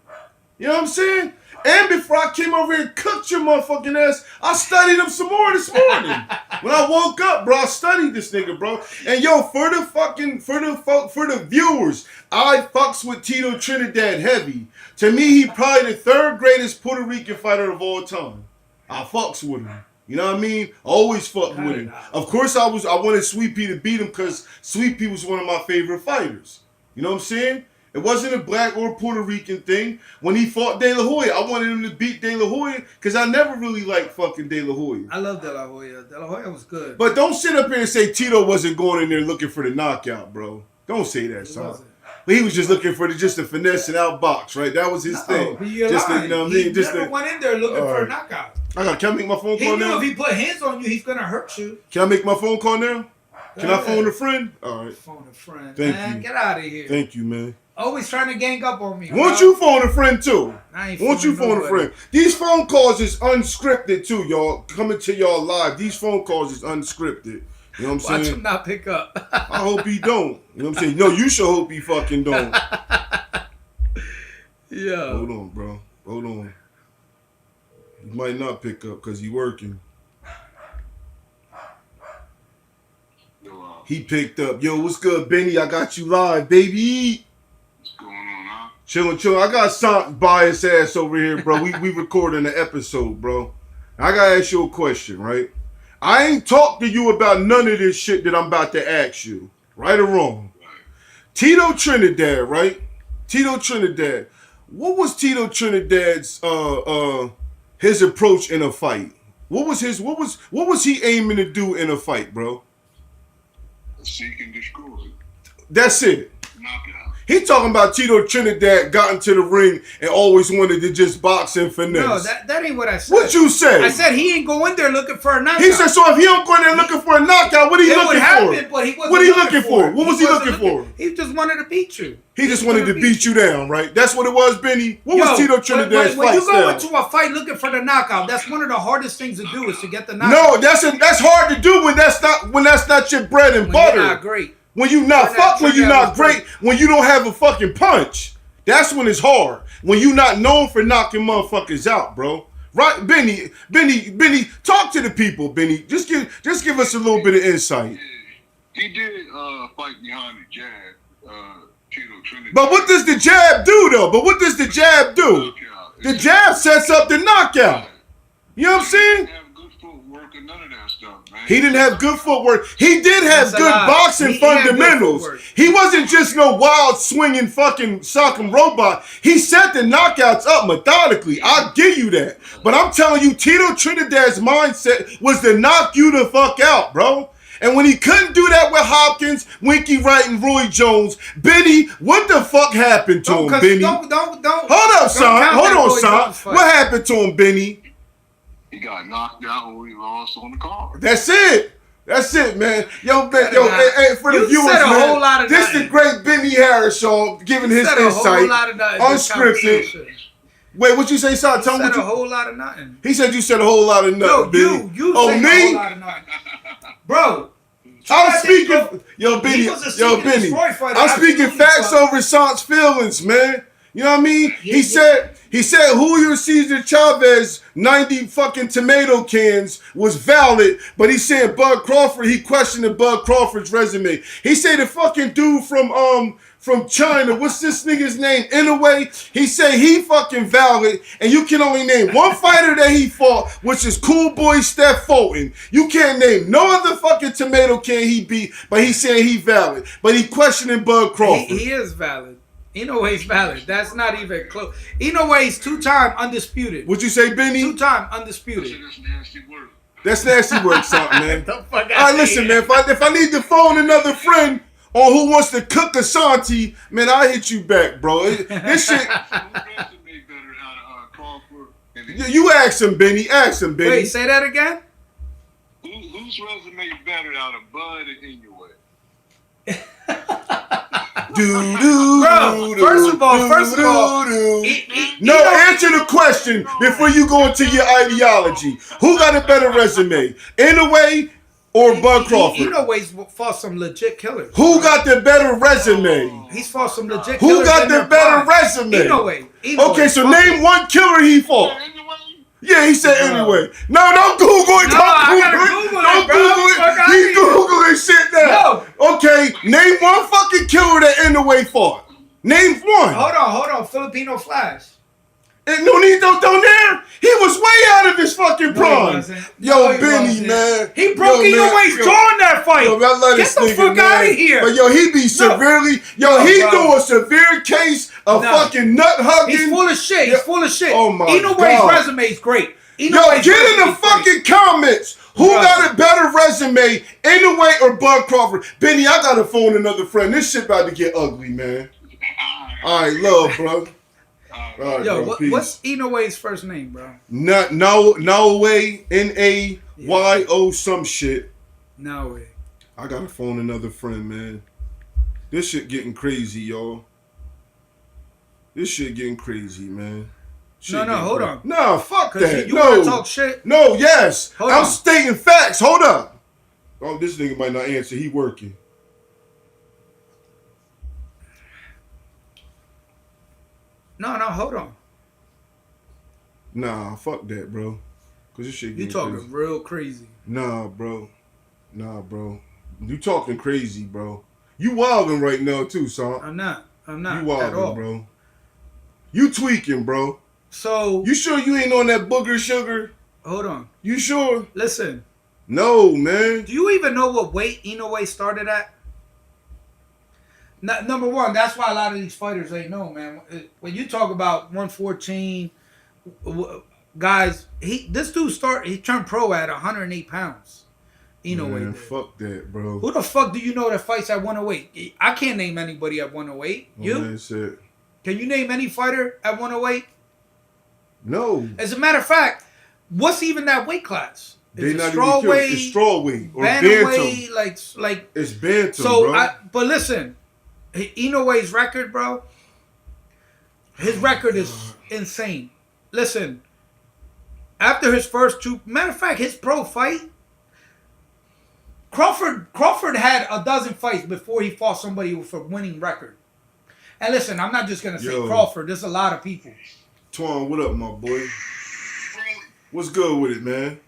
You know what I'm saying? And before I came over here and cooked your motherfucking ass, I studied him some more this morning. When I woke up, bro, I studied this nigga, bro. And yo, for the viewers, I fucks with Tito Trinidad heavy. To me, he probably the third greatest Puerto Rican fighter of all time. I fucks with him. You know what I mean? Always fucked with him. Of course, I wanted Sweet Pea to beat him because Sweet Pea was one of my favorite fighters. You know what I'm saying? It wasn't a black or Puerto Rican thing. When he fought De La Hoya, I wanted him to beat De La Hoya because I never really liked fucking De La Hoya. I love De La Hoya. De La Hoya was good. But don't sit up here and say Tito wasn't going in there looking for the knockout, bro. Don't say that, son. But he was just looking for just a finesse and outbox, right? That was his thing. You're just lying. You know what I mean? He never went in there looking for a knockout. Can I make my phone call now? He knew if he put hands on you, he's gonna hurt you. Can I make my phone call now? Can I phone a friend? All right. Phone a friend. Thank you. Get out of here. Thank you, man. Always trying to gang up on me. Won't you phone a friend too? Won't you phone a friend? These phone calls is unscripted too, y'all. Coming to y'all live. These phone calls is unscripted. You know what I'm saying? Watch him not pick up. I hope he don't. You know what I'm saying? No, you should hope he fucking don't. Yeah. Hold on, bro. Hold on. He might not pick up because he working. He picked up. Yo, what's good, Benny? I got you live, baby. What's going on, huh? Chillin'. I got some biased ass over here, bro. We recording an episode, bro. I gotta ask you a question, right? I ain't talked to you about none of this shit that I'm about to ask you. Right or wrong? Right. Tito Trinidad, right? Tito Trinidad. What was Tito Trinidad's his approach in a fight? What was he aiming to do in a fight, bro? Seek and destroy. That's it. Knockout. He talking about Tito Trinidad got into the ring and always wanted to just box and finesse. No, that ain't what I said. What you say? I said he ain't go in there looking for a knockout. He said, so if he don't go in there looking for a knockout, what are you looking for? But he wasn't what are you looking for? What was he looking for? He just wanted to beat you. He just wanted to beat you down, right? That's what it was, Benny. What was Tito Trinidad's when fight you go style? into a fight looking for the knockout, that's one of the hardest things to do is to get the knockout. No, that's hard to do when that's not your bread and butter. You're not great. When you not when you not great, when you don't have a fucking punch. That's when it's hard. When you not known for knocking motherfuckers out, bro. Right, Benny, talk to the people, Benny. Just give us a little bit of insight. He did fight behind the jab, Tito Trinidad. But what does the jab do, though? The jab sets up the knockout. You know what I'm saying? None of that stuff, man. He didn't have good footwork. He did have good boxing fundamentals. He wasn't just no wild swinging fucking sock'em robot. He set the knockouts up methodically. I'll give you that. But I'm telling you, Tito Trinidad's mindset was to knock you the fuck out, bro. And when he couldn't do that with Hopkins, Winky Wright, and Roy Jones, Benny, what the fuck happened to him, Benny? Don't. Hold up, son. Hold on, son. What happened to him, Benny? He got knocked out or he lost on the card. That's it, man. Hey, for the viewers, man, this is the great Benny Harris, y'all, giving his insight, unscripted. Wait, what you say, son? Tell me what you said a whole lot of nothing. He said you said a whole lot of nothing, Benny. You oh, said me? a whole lot of nothing. Bro. I'm speaking, Benny. I'm speaking facts over Sant's feelings, man. You know what I mean? He said Julio Cesar Chavez 90 fucking tomato cans was valid, but he said Bud Crawford, he questioned Bud Crawford's resume. He said the fucking dude from from China. What's this nigga's name? Anyway, he said he fucking valid, and you can only name one fighter that he fought, which is Cool Boy Steph Fulton. You can't name no other fucking tomato can he beat, but he's saying he valid. But he questioning Bud Crawford. He is valid. Inoue's valid. That's not even close. Inoue's 2-time undisputed. Would you say, Benny? 2-time undisputed. That's nasty work. That's nasty work, something, man. The fuck All right, listen, man. If I need to phone another friend on who wants to cook Ashanti, man, I'll hit you back, bro. This shit. You ask him, Benny. Ask him, Benny. Wait, say that again? Whose resume better out of Bud and Inoue? Bro, first of all, answer the question before you go into your ideology. Who got a better resume, Inoue or Bud Crawford? Inoue's fought some legit killers. Who got the better resume? He's fought some legit killers. Who got the better resume? Inoue. Okay, so name one killer he fought. Yeah, he said anyway. No, don't Google it. Don't Google it. He Googling shit now. No. Okay, name one fucking killer that Inoue fought. Name one. Hold on. Filipino Flash. And no need don't there. He was way out of his fucking prime. Yo, Benny, man. He broke Inoue's jaw in that fight. Yo, get the fuck out of here. But yo, he be severely. He do a severe case of fucking nut hugging. He's full of shit. He's full of shit. Oh my Inoue's God. resume is great. Yo, get in the fucking comments. Who got a better resume, Inoue or Bud Crawford? Benny, I gotta phone another friend. This shit about to get ugly, man. All right, love, bro. Right, yo, bro, what's Inoue's first name, bro? Naoye, N-A-Y-O some shit. Naoye. I gotta phone another friend, man. This shit getting crazy, y'all. This shit getting crazy, man. Hold on. Nah, fuck that. You wanna talk shit? No, yes. Hold I'm on. stating facts. Hold up. Oh, this nigga might not answer. He working. No, hold on. Nah, fuck that, bro. Cause this shit getting You talking crazy. real crazy. Nah, bro. You talking crazy, bro. You wilding right now too, son. I'm not You at wilding, all. bro. You tweaking, bro. So You sure you ain't on that booger sugar? hold on. You sure? Listen. No, man. Do you even know what weight Inoue started at? Number one, that's why a lot of these fighters ain't know, man. When you talk about 114 guys, this dude he turned pro at 108 pounds. Inoue. Man, fuck that, bro. Who the fuck do you know that fights at 108? I can't name anybody at 108. You? That's it. Can you name any fighter at 108? No. As a matter of fact, what's even that weight class? They not straw even weight, it's straw weight or bantamweight, bantam. like It's bantam, so. bro. But listen, Inoue's record, bro. His record is insane. Listen, after his first two, matter of fact, his pro fight, Crawford had a dozen fights before he fought somebody with a winning record. And listen, I'm not just gonna say Crawford. There's a lot of people. Twan, what up, my boy? What's good with it, man?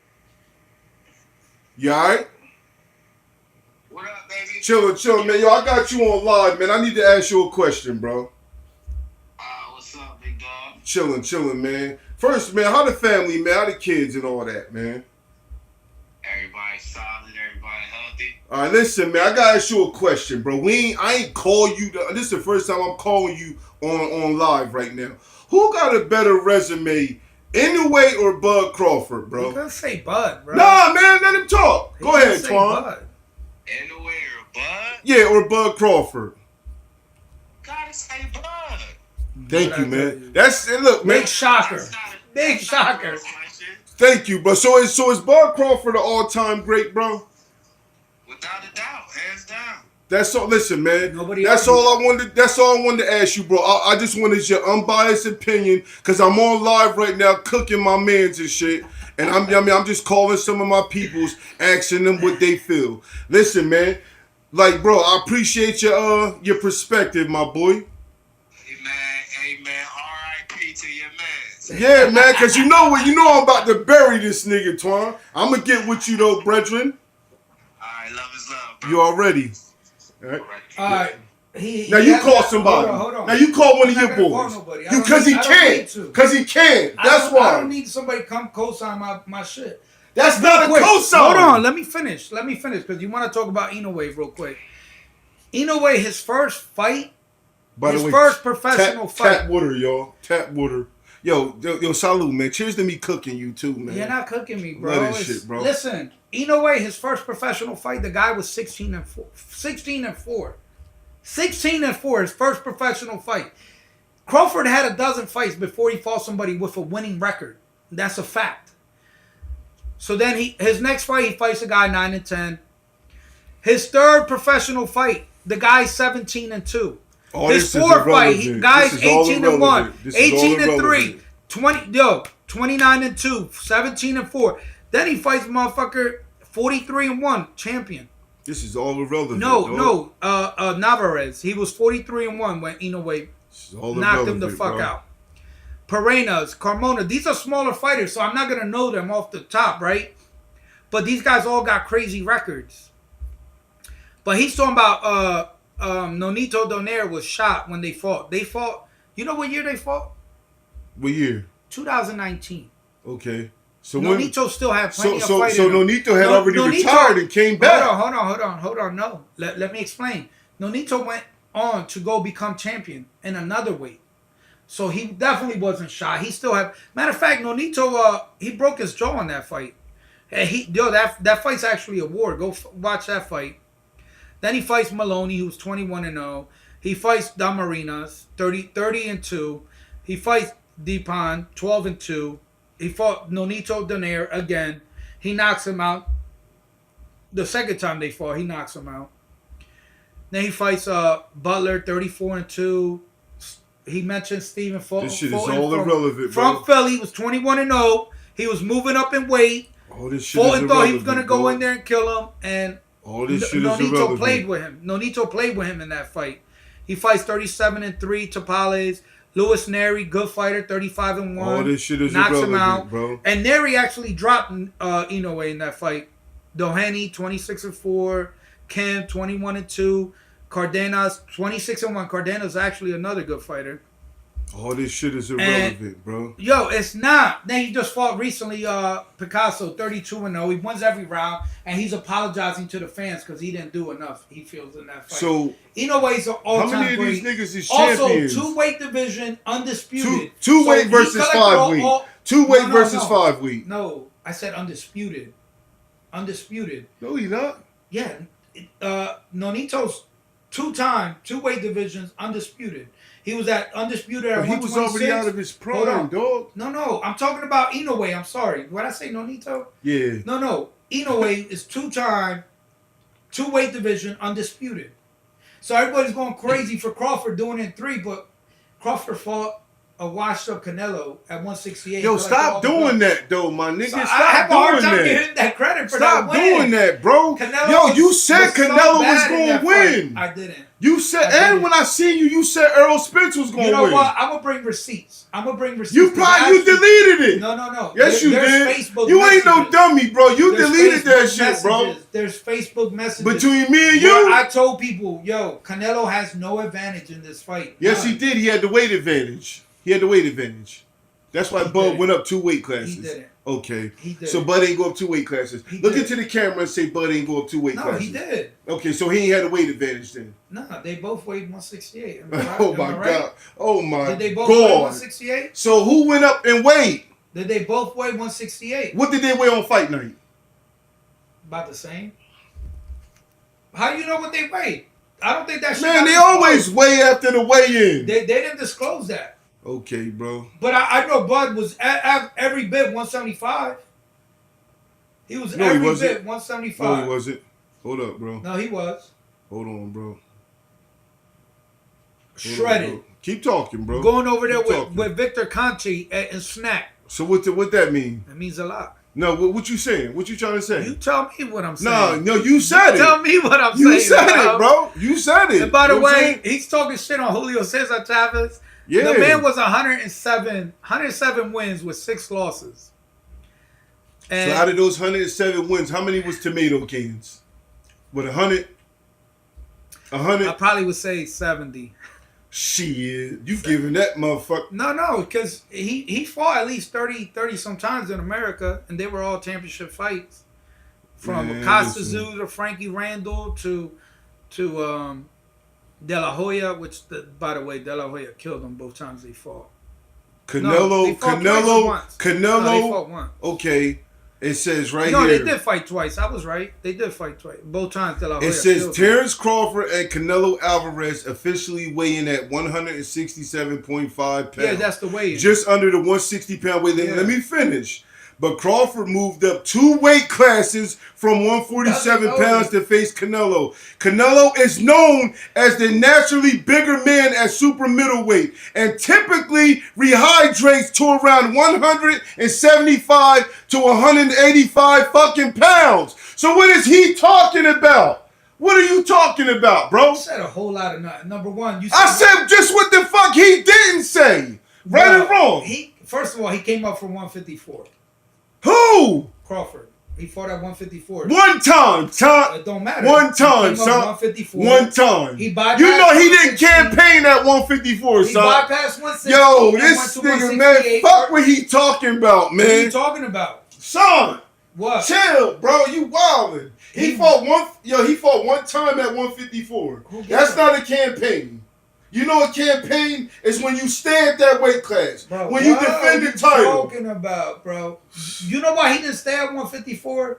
You alright? What up, baby? Chill, man. Yo, I got you on live, man. I need to ask you a question, bro. What's up, big dog? Chilling, man. First, man, how the family, man? How the kids and all that, man? Everybody solid, everybody healthy. All right, listen, man. I gotta ask you a question, bro. I ain't call you. This is the first time I'm calling you on live right now. Who got a better resume, Inoue or Bud Crawford, bro? You gotta say Bud, bro. Nah, man, let him talk. Go ahead, Twan. Inoue or Bud? Yeah, or Bud Crawford. Gotta say Bud. Thank you, man. Look, man. Big shocker. Big shocker. Thank you, bro. So is Bud Crawford an all-time great, bro? Without a doubt, hands down. That's all. Listen, man. Nobody That's argues. all I wanted. That's all I wanted to ask you, bro. I just wanted your unbiased opinion because I'm on live right now, cooking my mans and shit. And I'm just calling some of my peoples, asking them what they feel. Listen, man. Like, bro, I appreciate your perspective, my boy. Hey man, R.I.P. to your man. Yeah, man, because you know what? You know I'm about to bury this nigga, Twan. I'm going to get with you, though, brethren. Alright, love is love, bro. You already. All right. All right. Now you call somebody. Hold on. Now you call one of your boys. Because he can. Because he can. That's why. I don't need somebody to come co-sign my shit. That's not a co-sign. Hold on. Let me finish. Because you want to talk about Inoue real quick. Inoue, his first fight. First professional fight. Tap water, y'all. Tap water. Yo, salute, man. Cheers to me cooking you too, man. You're not cooking me, bro. Love this shit, bro. Listen, Inoue, his first professional fight, the guy was 16-4. 16-4. 16-4, his first professional fight. Crawford had a dozen fights before he fought somebody with a winning record. That's a fact. So then his next fight, he fights a guy 9-10. His third professional fight, the guy's 17-2. His fourth fight, guy's 18-1, 18-3, 29-2, 17-4. Then he fights motherfucker 43-1, champion. This is all irrelevant. No, Navarez. He was 43-1 when Inoue knocked him the fuck out. Perenas, Carmona. These are smaller fighters, so I'm not gonna know them off the top, right? But these guys all got crazy records. But he's talking about Nonito Donaire was shot when they fought. They fought. You know what year they fought? What year? 2019. Okay. So Nonito still had plenty of fighting. So Nonito had already retired and came back. Hold on. No, let me explain. Nonito went on to go become champion in another weight. So he definitely wasn't shot. He still had. Matter of fact, Nonito he broke his jaw in that fight. And that fight's actually a war. Go watch that fight. Then he fights Maloney, who's 21-0. He fights Damarinas, 30-2. He fights Deepan, 12-2. He fought Nonito Donaire again. He knocks him out. The second time they fought, he knocks him out. Then he fights Butler, 34-2. He mentioned Stephen Fulton. This shit is all irrelevant, bro. From Philly, he was 21-0. He was moving up in weight. All this shit Fulton thought he was going to go in there and kill him, and all this shit Nonito is irrelevant. Nonito played with him in that fight. He fights 37-3 Tapales. Louis Neri, good fighter, 35-1. All this shit is knocks irrelevant, him out, bro. And Neri actually dropped Inoue in that fight. Doheny, 26-4. Kim, 21-2. Cardenas, 26-1. Cardenas actually another good fighter. All this shit is irrelevant, bro. Yo, it's not. Then he just fought recently, Picasso, 32-0. He wins every round, and he's apologizing to the fans because he didn't do enough, he feels, in that fight. So, Inoue's an all-time great. How many of these niggas is champions? Also, two-weight division, undisputed. Two-weight versus 5 weight. Two-weight versus 5 weight. No, I said undisputed. Undisputed. No, he not. Yeah. Nonito's two-weight divisions, undisputed. He was at undisputed at 126. He was already out of his prime, dog. No. I'm talking about Inoue. I'm sorry. What I say, Nonito? Yeah. No. Inoue is two-weight division, undisputed. So everybody's going crazy for Crawford doing it in 3, but Crawford fought a washed-up Canelo at 168. Yo, stop doing that, though, my nigga. So stop I have a hard time that. giving that credit for stop that win. doing that, bro. Yo, you said Canelo was going to win. I didn't. You said, and when I seen you, you said Errol Spence was going to win. You know what? I'm going to bring receipts. You deleted it. No. Yes, you did. Facebook you ain't messages. no dummy, bro. You deleted that shit, messages. bro. There's Facebook messages. Between me and you? I told people, yo, Canelo has no advantage in this fight. Yes, he did. He had the weight advantage. That's why Bud went up 2 weight classes. He didn't. Okay. He did. So Bud ain't go up 2 weight classes. Look into the camera and say Bud ain't go up 2 weight classes. No, he did. Okay, so he ain't had a weight advantage then. Nah, they both weighed 168. Oh my God. Oh my God. Did they both weigh 168? So who went up in weight? Did they both weigh 168? What did they weigh on fight night? About the same. How do you know what they weighed? I don't think that shit. Man, they always weigh after the weigh-in. They didn't disclose that. Okay, bro. But I know Bud was every bit 175. He was every bit 175. No, he wasn't. Hold up, bro. No, he was. Hold on, bro. Shredded. Keep talking, bro. Going over there with Victor Conti and Snack. So what that mean? That means a lot. No, what you saying? What you trying to say? You tell me what I'm saying. No, you said it. Tell me what I'm saying. You said it, bro. You said it. And by the way, he's talking shit on Julio Cesar Chavez. Yeah. The man was 107 wins with 6 losses. And so out of those 107 wins, how many was tomato cans? With 100? 100. I probably would say 70. Shit, you giving that motherfucker? No, because he fought at least 30 sometimes in America, and they were all championship fights. From Costa Zoo to Frankie Randall to De La Hoya, by the way, De La Hoya killed them both times they fought. Canelo. No, they fought once. Okay, it says right here. No, they did fight twice. I was right. They did fight twice. Both times De La Hoya. It says Terrence Crawford and Canelo Alvarez officially weighing at 167.5 pounds. Yeah, that's the weigh-in. Just under the 160-pound weight limit. Let me finish. But Crawford moved up 2 weight classes from 147 pounds to face Canelo. Canelo is known as the naturally bigger man at super middleweight and typically rehydrates to around 175 to 185 fucking pounds. So what is he talking about? What are you talking about, bro? You said a whole lot of number one. I said just what the fuck he didn't say. Right or wrong? First of all, he came up from 154. Who? Crawford. He fought at 154. One time. It don't matter. One time, son. 154. One time. He bypassed. You know he didn't campaign at 154, son. He bypassed 160. Yo, this nigga, man, fuck what he talking about, man. What are you talking about? Son. What? Chill, bro. You wildin'. He fought one time at 154. That's not a campaign. You know a campaign is when you stay at that weight class. Bro, when you defend the title. What are you talking about, bro? You know why he didn't stay at 154?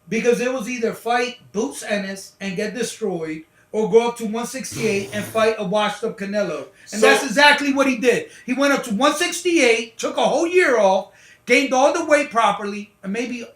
Because it was either fight Boots Ennis and get destroyed, or go up to 168 and fight a washed-up Canelo. And that's exactly what he did. He went up to 168, took a whole year off, gained all the weight properly, and maybe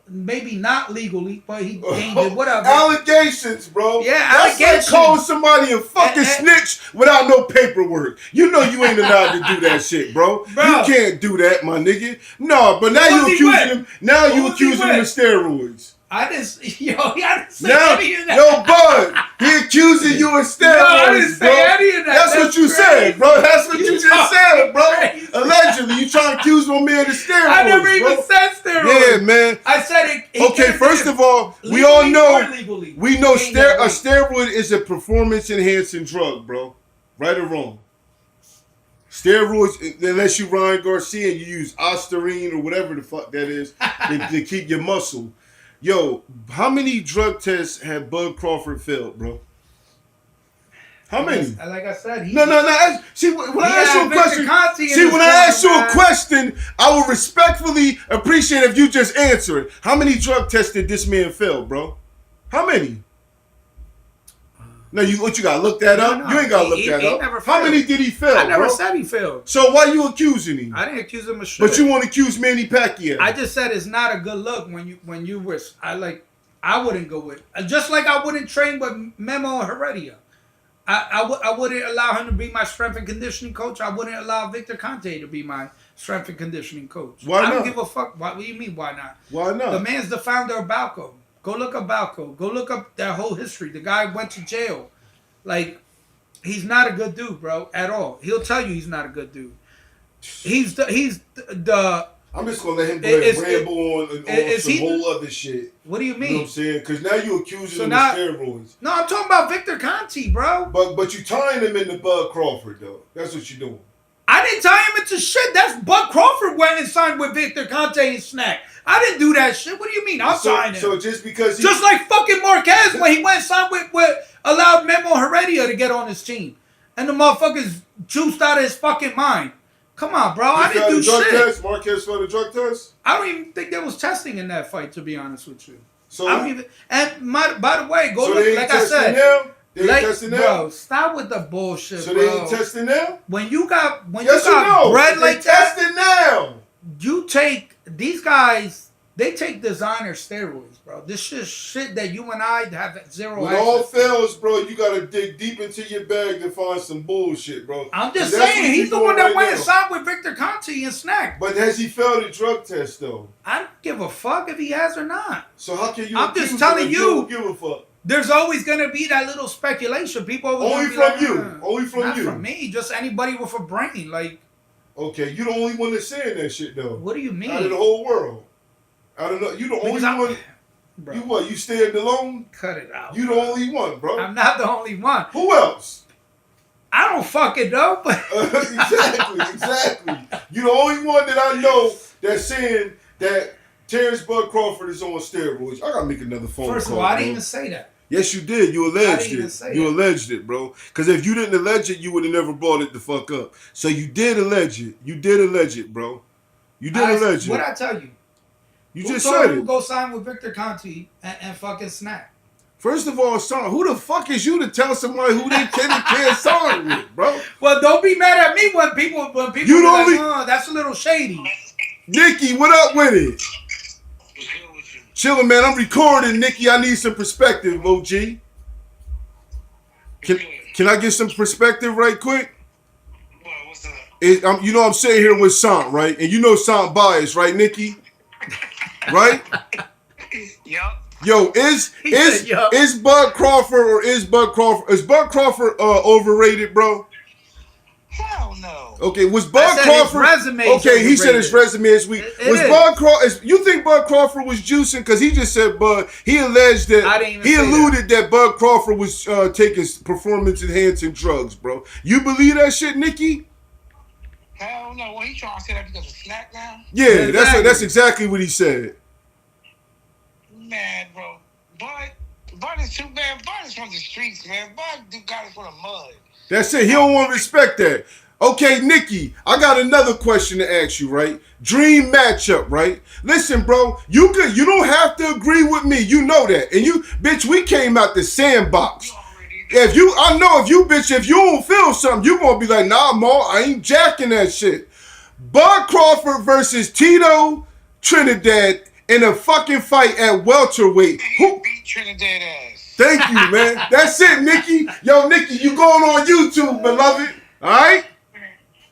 not legally, but he gained it, whatever. Allegations, bro. Yeah, allegations. That's like calling somebody a fucking snitch without no paperwork. You know you ain't allowed to do that shit, bro. You can't do that, my nigga. No, but now you accusing him. Now you accusing him of steroids. I didn't say any of that. Yo, Bud, he accusing you of steroids, I didn't say any of that. That's what you said, bro. That's what you just said, bro. Allegedly, you trying to accuse my man of steroids, I never even said steroids. Yeah, man. I said it. Okay, first of all, we all know, a steroid is a performance-enhancing drug, bro. Right or wrong? Steroids, unless you Ryan Garcia and you use Ostarine or whatever the fuck that is to keep your muscle. Yo, how many drug tests had Bud Crawford failed, bro? How many? Like I said, no. See, when I ask you a question, I will respectfully appreciate if you just answer it. How many drug tests did this man fail, bro? How many? No, you gotta look that up? No. You ain't gotta look that up. How many did he fail? I never said he failed. So why you accusing him? I didn't accuse him of shit. But you want to accuse Manny Pacquiao. I just said it's not a good look when you were. I wouldn't go with. Just like I wouldn't train with Memo Heredia. I wouldn't allow him to be my strength and conditioning coach. I wouldn't allow Victor Conte to be my strength and conditioning coach. Why not? I don't give a fuck. What do you mean, why not? Why not? The man's the founder of Balco. Go look up Balco. Go look up that whole history. The guy went to jail. Like, he's not a good dude, bro, at all. He'll tell you he's not a good dude. He's the I'm just gonna let him go ahead and ramble on some whole other shit. What do you mean? You know what I'm saying? Because now you accusing him of steroids. No, I'm talking about Victor Conte, bro. But you tying him into Bud Crawford, though. That's what you're doing. I didn't tie him into shit. That's Bud Crawford went and signed with Victor Conte and Snack. I didn't do that shit. What do you mean? I'm tying him. So just because just like fucking Marquez when he went and signed with allowed Memo Heredia to get on his team. And the motherfucker's juiced out of his fucking mind. Come on, bro. I didn't do shit. Test? Marquez failed a drug test? I don't even think there was testing in that fight, to be honest with you. So I don't even. And by the way, go look. Like I said, they ain't testing now? Bro, stop with the bullshit, so bro. They ain't testing now? When you got bread like that, testing now. You take these guys. They take designer steroids, bro. This is shit that you and I have zero. When all fails, bro, you gotta dig deep into your bag to find some bullshit, bro. I'm just saying, he's the one that went and signed with Victor Conte and Snack. But has he failed a drug test, though? I don't give a fuck if he has or not. So how can you? I'm just telling you. Give a fuck. There's always gonna be that little speculation. People only from you. Only from not you. Not from me. Just anybody with a brain, like. Okay, you the only one that's saying that shit, though. What do you mean? Out of the whole world. I don't know. You the only one. Bro. You what? You stand alone? Cut it out. You the only one, bro. I'm not the only one. Who else? I don't fucking know, but exactly. You the only one that I know that's saying that Terrence Bud Crawford is on steroids. I gotta make another phone call. First of all, I didn't even say that. Yes, you did. You alleged it. You alleged it, bro. Because if you didn't allege it, you would have never brought it the fuck up. So you did allege it. You did allege it, bro. You did allege it. What'd I tell you? You Who just told said you it. to go sign with Victor Conti and fucking snap? First of all, son, who the fuck is you to tell somebody who they can't sign with, bro? Well, don't be mad at me when people You be don't like, oh, that's a little shady. Nikki, what up with it? Chillin', man. I'm recording, Nikki. I need some perspective, OG. Can I get some perspective right quick? What's up? You know I'm sitting here with Sant, right? And you know Sant biased, right, Nikki? Right? Yup. Yo, is Bud Crawford is Bud Crawford overrated, bro? Hell no. Okay, was Bud Crawford? His resume Okay, he said his resume is weak. Bud Crawford? You think Bud Crawford was juicing? Because he just said Bud. He alleged that he alluded that Bud Crawford was taking performance enhancing drugs, bro. You believe that shit, Nikki? Hell no. What he trying to say that because of snack now? Yeah, exactly. That's exactly what he said. Man, bro. Bud is too bad. Bud is from the streets, man. Bud got it from the mud. That's it. He don't want to respect that. Okay, Nikki, I got another question to ask you, right? Dream matchup, right? Listen, bro, you don't have to agree with me. You know that. And you, bitch, we came out the sandbox. If you don't feel something, you gonna be like, nah, Ma, I ain't jacking that shit. Bud Crawford versus Tito Trinidad in a fucking fight at welterweight. Who beat Trinidad ass? Thank you, man. That's it, Nikki. Yo, Nikki, you going on YouTube, beloved. All right?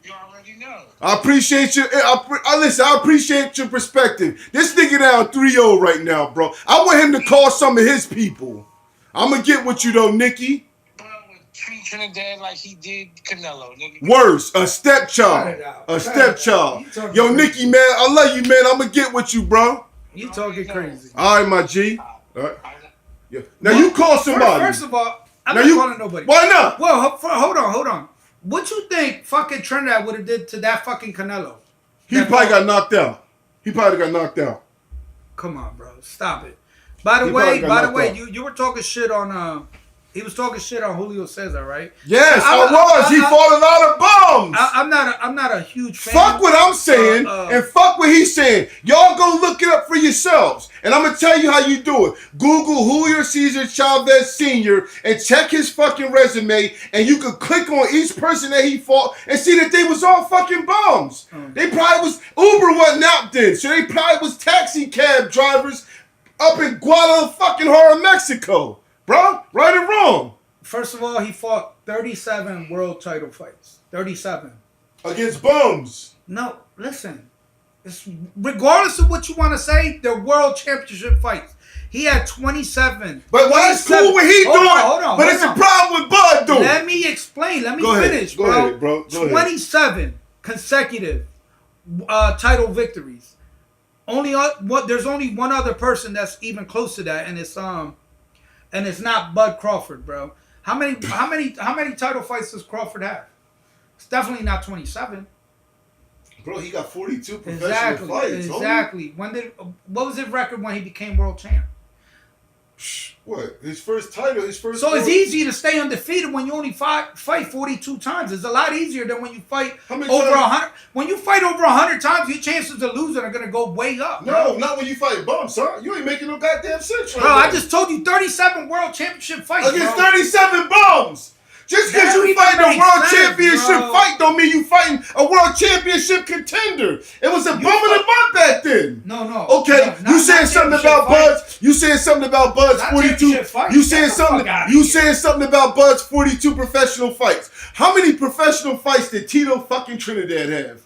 You already know. I appreciate you. Listen, I appreciate your perspective. This nigga down 3-0 right now, bro. I want him to call some of his people. I'm going to get with you, though, Nikki. Bud would treat Trinidad like he did Canelo, nigga. Worse, a stepchild. A stepchild. Yo, Nikki, man, I love you, man. I'm going to get with you, bro. You talking crazy. All right, my G. All right. Yeah. Now you call somebody. First of all, I'm not calling nobody. Why not? Well, hold on. What you think fucking Trinidad would have did to that fucking Canelo? He probably got knocked out. Come on, bro. Stop it. By the way, you were talking shit on he was talking shit on Julio Cesar, right? Yes, I was. He fought a lot of bums. I'm not a huge fan. Fuck what I'm saying and fuck what he's saying. Y'all go look it up for yourselves. And I'm gonna tell you how you do it. Google Julio Cesar Chavez Sr. and check his fucking resume, and you can click on each person that he fought and see that they was all fucking bums. They probably was Uber wasn't out then, so they probably was taxi cab drivers up in Guadalajara, Mexico. Bro, right or wrong? First of all, he fought 37 world title fights. 37. Against bums. No, listen. Regardless of what you want to say, they're world championship fights. He had 27. But that's cool what he doing. Hold on. But it's a problem with Bud doing. Let me explain. Let me finish, bro. Go ahead, bro. Go 27 consecutive title victories. There's only one other person that's even close to that, and it's not Bud Crawford, bro. How many title fights does Crawford have? It's definitely not 27. Bro, he got 42 professional fights. Exactly. What was his record when he became world champ? What? His first title, So it's easy to stay undefeated when you only fight 42 times. It's a lot easier than when you fight over 100. When you fight over 100 times, your chances of losing are gonna go way up. No, not when you fight bums, son. You ain't making no goddamn sense, bro. I just told you 37 world championship fights against 37 bums. Just because you fighting a world championship fight don't mean you fighting a world championship contender. It was a bum of the month back then. No. Okay, you saying something about Bud's? You saying something about Bud's 42? You saying something? You saying something about Bud's 42 professional fights? How many professional fights did Tito fucking Trinidad have?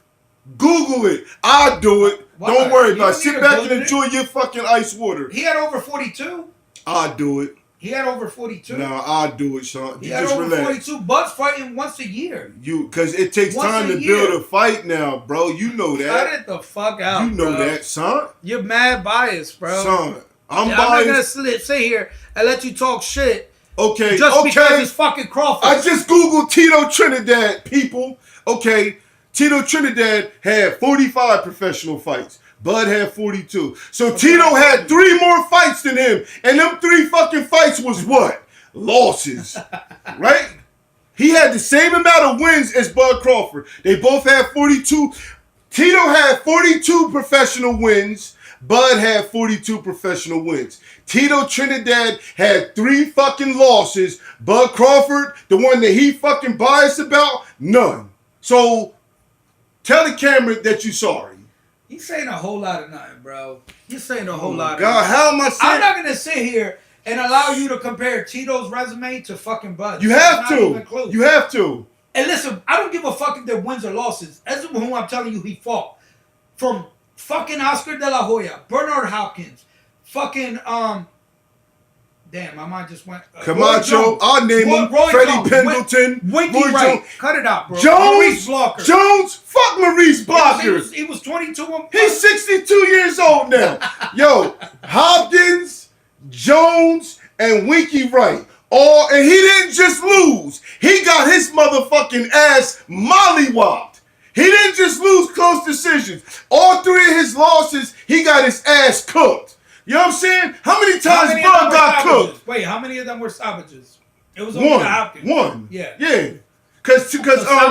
Google it. I'll do it. Don't worry about it. Sit back and enjoy your fucking ice water. He had over 42. I'll do it. He had over 42. No, I'll do it, Sean. He had over 42. Bud's fighting once a year. Because it takes time to build a fight now, bro. You know that. Cut it the fuck out, You know that, son. You're mad biased, bro. Son, I'm not gonna sit here and let you talk shit. Okay, just because it's fucking Crawford. I just googled Tito Trinidad, people. Okay, Tito Trinidad had 45 professional fights. Bud had 42. So Tito had 3 more fights than him, and them 3 fucking fights was what? Losses, right? He had the same amount of wins as Bud Crawford. They both had 42. Tito had 42 professional wins. Bud had 42 professional wins. Tito Trinidad had 3 fucking losses. Bud Crawford, the one that he fucking biased about, none. So tell the camera that you sorry. He's saying a whole lot of nothing, bro. You're saying a whole lot of God, nothing. how am I saying? I'm not going to sit here and allow you to compare Tito's resume to fucking Bud. You have to. You have to. And listen, I don't give a fuck if they're wins or losses. That's who I'm telling you he fought. From fucking Oscar De La Hoya, Bernard Hopkins, fucking, damn, my mind just went. Camacho, I'll name him. Freddie Pendleton. Winky Wright. Cut it out, bro. Jones. Fuck Maurice Blocker. He was 22. He's 62 years old now. Yo, Hopkins, Jones, and Winky Wright. And he didn't just lose. He got his motherfucking ass mollywopped. He didn't just lose close decisions. All 3 of his losses, he got his ass cooked. You know what I'm saying? How many times Bud got cooked? Wait, how many of them were stoppages? It was only Hopkins. One. Yeah. Yeah. Because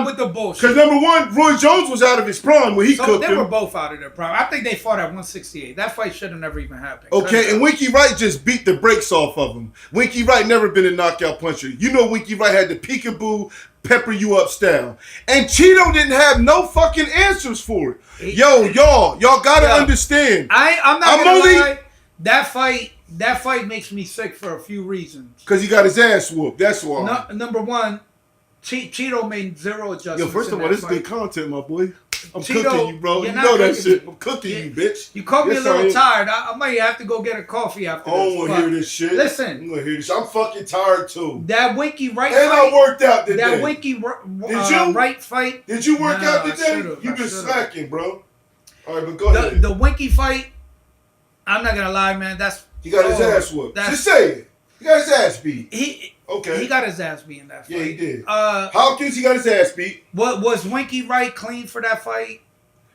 with the bullshit. Because number 1, Roy Jones was out of his prime when he cooked him. They were both out of their prime. I think they fought at 168. That fight should have never even happened. Okay, and Winky Wright just beat the brakes off of him. Winky Wright never been a knockout puncher. You know Winky Wright had the peekaboo, pepper you up style. And Tito didn't have no fucking answers for it. Y'all gotta understand. I'm not gonna lie. That fight makes me sick for a few reasons. Because he got his ass whooped. That's why. Number 1, Tito made 0 adjustments. Yo, first of all, this is good content, my boy. I'm Tito, cooking you, bro. You know that shit. I'm cooking you, bitch. You caught me a little tired. I might have to go get a coffee after this. I don't want to hear this shit. Listen. I'm going to hear this shit. I'm fucking tired, too. That Winky Wright fight. And I worked out today. That Winky Wright fight. Did you work out today? You been slacking, bro. All right, but go ahead. The Winky fight, I'm not going to lie, man. He got his ass whooped. Just say it. He got his ass beat. He got his ass beat in that fight. Yeah, he did. Hopkins, he got his ass beat. What was Winky Wright clean for that fight?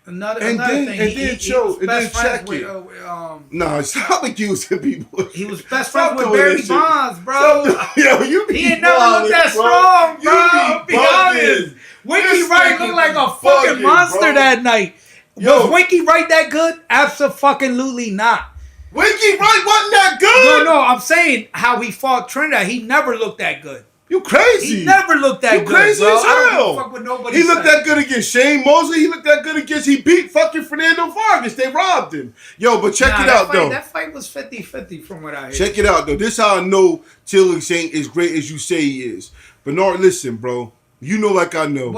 Another thing. It didn't show. It didn't check it. Nah, stop accusing people. He was best friends with Barry Bonds, bro. Yo, you be He ain't never looked that strong, bro. Be honest. Winky Wright looked like a fucking monster that night. Was Winky Wright that good? Absolutely not. Winky Wright wasn't that good. No, I'm saying how he fought Trinidad. He never looked that good. You crazy. He never looked that good, crazy bro. as hell. I don't fuck with nobody. He looked that good against Shane Mosley. He looked that good against, he beat fucking Fernando Vargas. They robbed him. Yo, but check it out, though. That fight was 50-50 from what I heard. Check it out, though. This how I know Tillich ain't as great as you say he is. Bernard, listen, bro. You know like I know.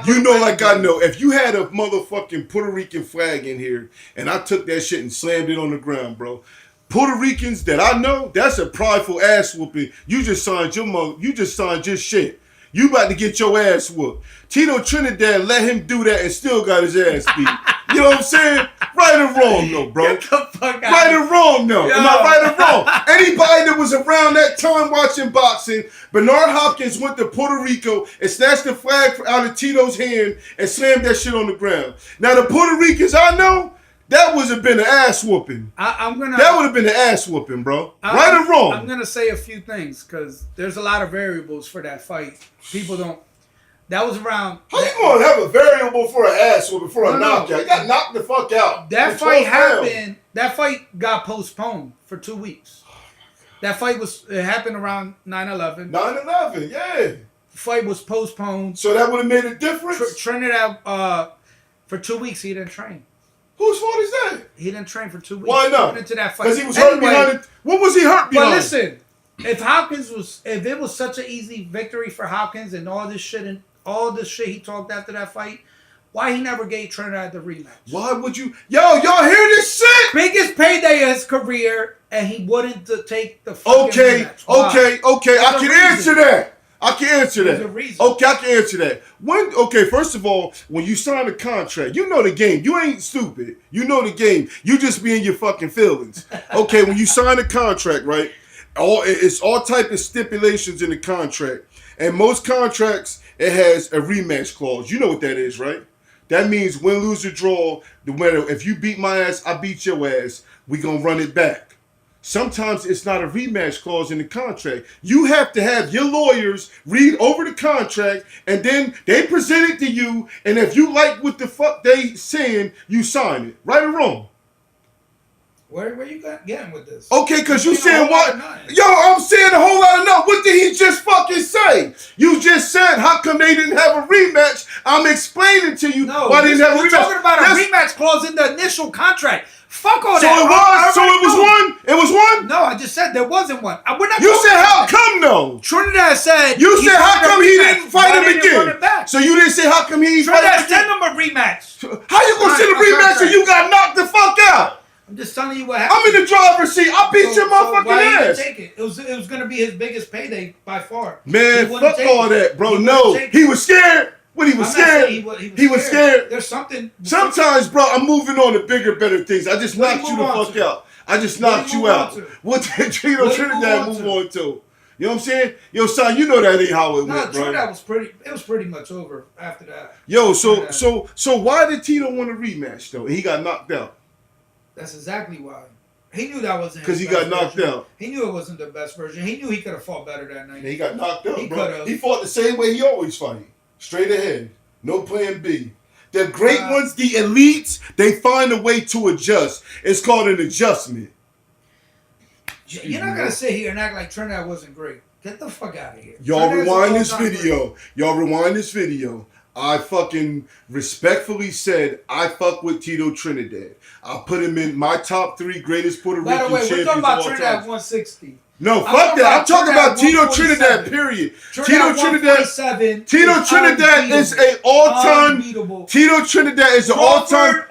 You know like I know. If you had a motherfucking Puerto Rican flag in here and I took that shit and slammed it on the ground, bro. Puerto Ricans that I know, that's a prideful ass whooping. You just signed your shit. You about to get your ass whooped. Tito Trinidad let him do that and still got his ass beat. You know what I'm saying? Right or wrong, though, bro. Get the fuck out. Right or wrong, though. Am I right or wrong? Anybody that was around that time watching boxing, Bernard Hopkins went to Puerto Rico and snatched the flag out of Tito's hand and slammed that shit on the ground. Now, the Puerto Ricans I know, that would have been an ass whooping. That would have been an ass whooping, bro. Right or wrong? I'm gonna say a few things because there's a lot of variables for that fight. People don't. That was around. How you gonna have a variable for an ass whooping for a knockout? You got knocked the fuck out. That fight happened. That fight got postponed for 2 weeks. That fight happened around 9/11. 9/11, yeah. The fight was postponed. So that would have made a difference. Trinidad, for 2 weeks he didn't train. Whose fault is that? He didn't train for 2 weeks. Why not? Into that fight because he was hurt behind it. What was he hurt behind? But listen, if it was such an easy victory for Hopkins and all this shit he talked after that fight, why he never gave Trinidad the rematch? Why would you? Y'all hear this shit? Biggest payday of his career, and he wouldn't take the fucking rematch. Okay. I can answer that. I can answer There's that. a reason. Okay, I can answer that. First of all, when you sign a contract, you know the game. You ain't stupid. You know the game. You just be in your fucking feelings. Okay, when you sign a contract, right? It's all type of stipulations in the contract. And most contracts, it has a rematch clause. You know what that is, right? That means win, lose, or draw. No matter if you beat my ass, I beat your ass. We gonna run it back. Sometimes it's not a rematch clause in the contract. You have to have your lawyers read over the contract, and then they present it to you. And if you like what the fuck they saying, you sign it. Right or wrong? Where you getting with this? Okay, because you saying what? Yo, I'm saying a whole lot of nothing. What did he just fucking say? You just said, how come they didn't have a rematch? I'm explaining to you why they didn't have a rematch. We're talking about a rematch clause in the initial contract. Fuck all that. So it was one? It was one? No, I just said there wasn't one. You said how come though? Trinidad said. You said how come he didn't fight him again? So you didn't say how come he didn't fight him again? Trinidad sent him a rematch. How you gonna send a rematch and you got knocked the fuck out? I'm just telling you what happened. I'm in the driver's seat. I beat your motherfucking ass. Take it. It was gonna be his biggest payday by far. Man, fuck all that, bro. No, he was scared. When he was scared, he was scared. There's something. Sometimes, bro, I'm moving on to bigger, better things. I just knocked you the fuck out. I just knocked you out. What did Trinidad move on to? You know what I'm saying? Yo, son, you know that ain't how it went, bro. Trinidad was pretty much over after that. Yo, so why did Tito want a rematch though? He got knocked out. That's exactly why. He knew that wasn't because he got knocked out. He knew it wasn't the best version. He knew he could have fought better that night. Yeah, he got knocked out, bro. Could've. He fought the same way he always fight. Straight ahead. No plan B. The great ones, the elites, they find a way to adjust. It's called an adjustment. You're not going to sit here and act like Trinidad wasn't great. Get the fuck out of here. Y'all rewind this video. Y'all rewind this video. I fucking respectfully said I fuck with Tito Trinidad. I put him in my top 3 greatest Puerto Rican champions we're talking about of all Trinidad time. 160. No, fuck that. I'm talking about Tito Trinidad, period. Tito Trinidad is an all-time. Tito Trinidad is an all-time.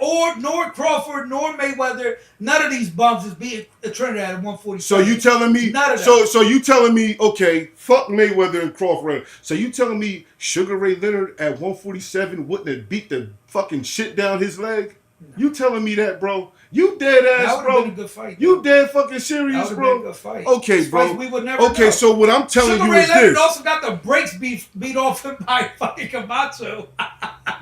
Nor Crawford, nor Mayweather. None of these bums is beating Trinidad at 147. So you telling me? None of that. So you telling me? Okay, fuck Mayweather and Crawford. So you telling me Sugar Ray Leonard at 147 wouldn't have beat the fucking shit down his leg? No. You telling me that, bro? You dead ass, bro. Been a good fight, you dead fucking serious, bro? Been a good fight. Okay, bro. We would never know. So what I'm telling Sugar you Ray is Leonard this. also got the brakes beat off him by fucking Camacho.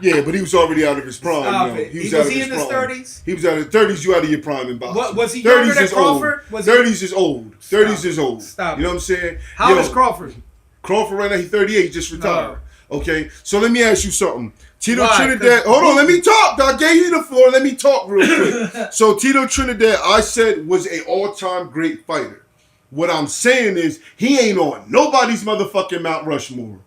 Yeah, but he was already out of his prime. Stop it. Was he in his 30s? He was out of 30s. You out of your prime in boxing. What was he younger than Crawford? 30s is old. 30s is old. Stop. You know what I'm saying? How old is Crawford? Crawford right now, he's 38, just retired. Okay, so let me ask you something. Tito Why? Trinidad, hold on, let me talk. I gave you the floor. Let me talk real quick. So Tito Trinidad, I said, was an all-time great fighter. What I'm saying is he ain't on nobody's motherfucking Mount Rushmore.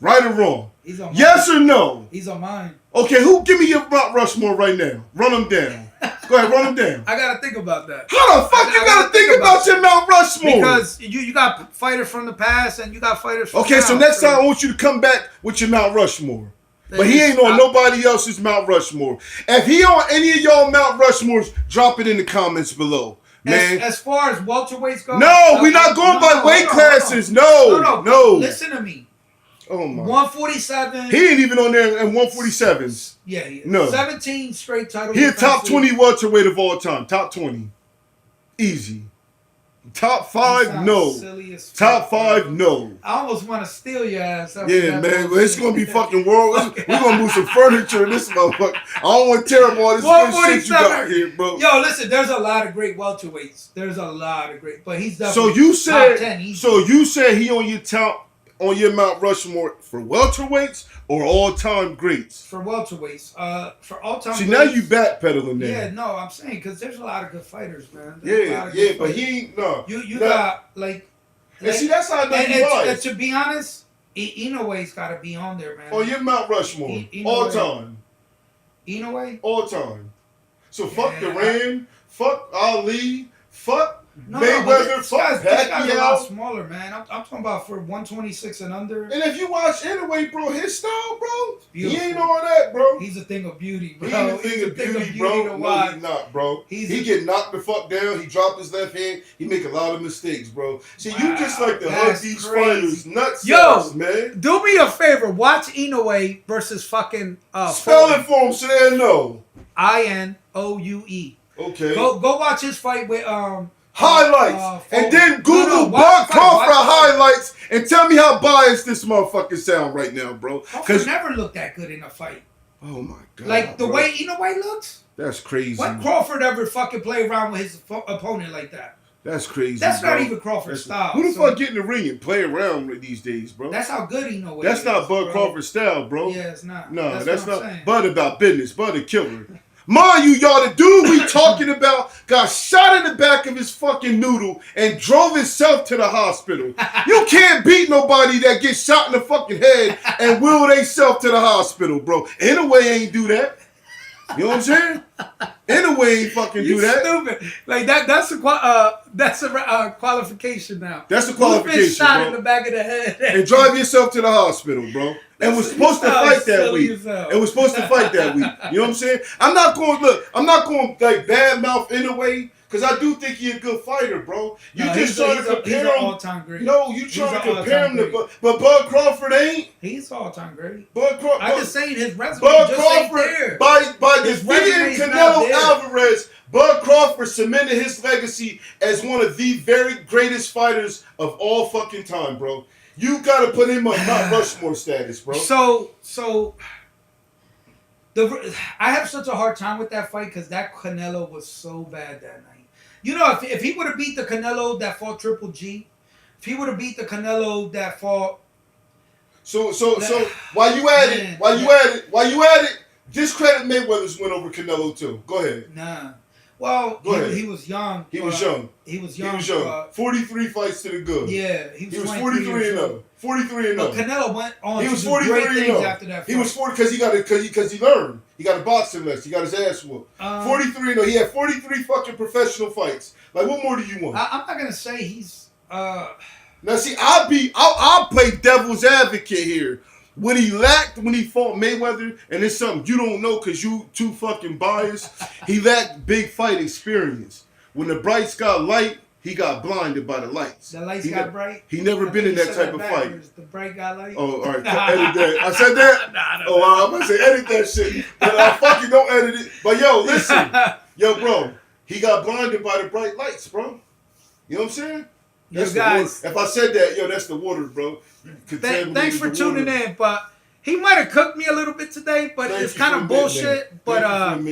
Right or wrong? He's on yes or no? He's on mine. Okay, give me your Mount Rushmore right now. Run them down. Go ahead, run them down. I gotta think about that. How the fuck you gotta think about your Mount Rushmore? Because you got fighters from the past and you got fighters from okay, now. So next time I want you to come back with your Mount Rushmore. But he ain't on nobody else's Mount Rushmore. If he on any of y'all Mount Rushmores, drop it in the comments below. Man. As far as welterweights go, no, we're not going by weight classes. No. Listen to me. Oh my. 147. He ain't even on there in 147s. Yeah, he is. No. 17 straight titles. He a top 20 welterweight of all time. Top 20. Easy. Top 5, no. Top 5, no. I almost want to steal your ass. Yeah, man. Well, it's going to be fucking world. We're going to move some furniture in this motherfucker. I don't want to tear up all this good shit you got here, bro. Yo, listen, there's a lot of great welterweights. There's a lot of great. But he's definitely top 10. So you said he on your top, on your Mount Rushmore for welterweights or all-time greats? For welterweights. For all-time See, now you backpedaling there. Yeah, no, I'm saying, because there's a lot of good fighters, man. Yeah, but he ain't, no. You got, like... And see, that's how I know he was. To be honest, Inoue's got to be on there, man. On your Mount Rushmore. All time. Inoue? All time. So fuck Duran, fuck Ali, fuck Mayweather, fuck this guy's a lot Pacquiao. smaller, man. I'm talking about for 126 and under. And if you watch anyway, bro, his style, bro, he Beautiful. ain't all that, bro. He's a thing of beauty, bro. He's a thing of beauty, bro. to No, watch. he's not, bro. He's He get knocked the fuck down. He dropped his left hand. He make a lot of mistakes, bro. See, you just like to hug that's these crazy. fighters, nuts, Yo, man. Do me a favor. Watch Inoue versus fucking Spell it for him so they know. Inoue. Okay. Go watch his fight with Highlights. And then Google Bud Crawford highlights and tell me how biased this motherfucker sound right now, bro. Crawford never looked that good in a fight. Oh my god. Like the way Inoue looks. That's crazy. What Crawford ever fucking play around with his opponent like that? That's crazy. That's bro. not even Crawford's style. Who the fuck get in the ring and play around with these days, bro? That's how good Inoue is. That's not Bud bro. Crawford's style, bro. Yeah, it's not. No, that's not. saying. Bud about business. Bud a killer. Mind you, y'all, the dude we talking about got shot in the back of his fucking noodle and drove himself to the hospital. You can't beat nobody that gets shot in the fucking head and will they self to the hospital, bro. Anyway, ain't do that. You know what I'm saying? Anyway, ain't fucking do that. Stupid. Like that's a qualification now. That's a qualification, You've been shot bro. in the back of the head And drive yourself to the hospital, bro. And was supposed to fight that week. And was supposed to fight that week. You know what I'm saying? I'm not going like badmouth Inoue, because I do think he's a good fighter, bro. You just trying to compare him. All-time great. No, you trying to compare him to but Bud Crawford ain't. He's all-time great. Bud Crawford. I'm just saying his resume Bud just Crawford ain't there. by His defeating resume's not Canelo there. Alvarez, Bud Crawford cemented his legacy as one of the very greatest fighters of all fucking time, bro. You gotta put him on Mount Rushmore status, bro. So I have such a hard time with that fight because that Canelo was so bad that night. You know, if he would have beat the Canelo that fought Triple G, if he would have beat the Canelo that fought. So while you at it, discredit Mayweather's win over Canelo too. Go ahead. Nah. Well, he was young. He was young. 43 fights to the good. Yeah, he was 43 and 0. 43 and 0. But Canelo went on he was to 43 do great and things 0. after that fight. He was 40 because he learned. He got a boxing lesson. He got his ass whooped. 43 and 0. He had 43 fucking professional fights. Like, what more do you want? I'm not gonna say he's. Now see, I'll play devil's advocate here. When he fought Mayweather, and it's something you don't know because you too fucking biased, he lacked big fight experience. When the brights got light, he got blinded by the lights. The lights got bright? He never been in that type of fight. The bright got light? Oh, all right. Edit that. I said that? I'm going to say edit that shit. But I fucking don't edit it. But yo, listen. Yo, bro. He got blinded by the bright lights, bro. You know what I'm saying? That's the water. If I said that, yo, that's the water, bro. Thanks for tuning in, but he might have cooked me a little bit today, but it's kind of bullshit. But and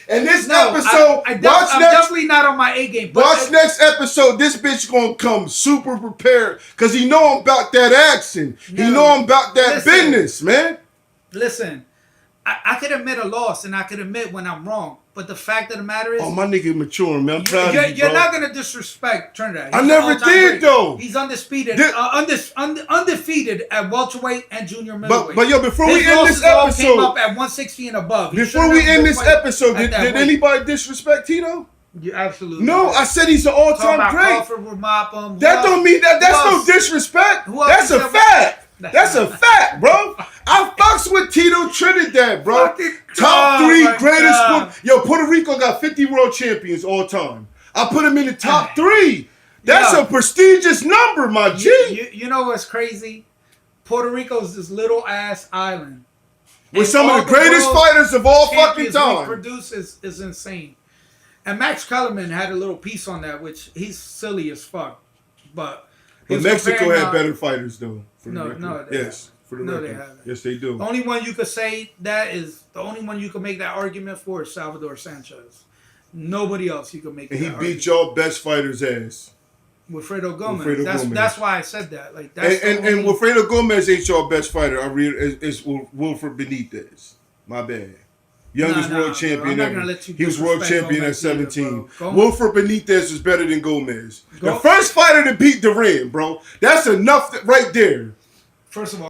this episode, I'm definitely not on my A game. Watch next episode. This bitch gonna come super prepared because he know I'm about that action. He know I'm about that business, man. Listen, I could admit a loss and I could admit when I'm wrong. But the fact of the matter is... Oh, my nigga maturing, man. I'm proud of you, bro. You're not going to disrespect Trinidad. I never did, though. He's undisputed. Undefeated at welterweight and junior middleweight. But yo, before we end this episode... came up at 160 and above. Before we end this episode, did anybody disrespect Tito? You absolutely no, I said he's an all-time great. Crawford would mop him. That don't mean that's no disrespect. That's a fact. That's a fact, bro. I fucks with Tito Trinidad, bro. Top 3 greatest. Yo, Puerto Rico got 50 world champions all time. I put him in the top 3. That's a prestigious number, my G. You know what's crazy? Puerto Rico's this little ass island. With some of the greatest fighters of all fucking time. Produce is insane. And Max Kellerman had a little piece on that, which he's silly as fuck. But Mexico had better fighters, though. No, yes. For the record. They haven't. Yes, they do. The only one you could say that is the only one you could make that argument for is Salvador Sanchez. Nobody else you could make. And he beat y'all best fighters' ass. Wilfredo Gomez. That's why I said that. Like that's and Wilfredo Gomez ain't y'all best fighter. I read it's Wilfred Benitez. My bad. Youngest world champion ever. He was world champion at 17. Wilfred Benitez is better than Gomez. The first fighter to beat Duran, bro. That's enough right there. First of all.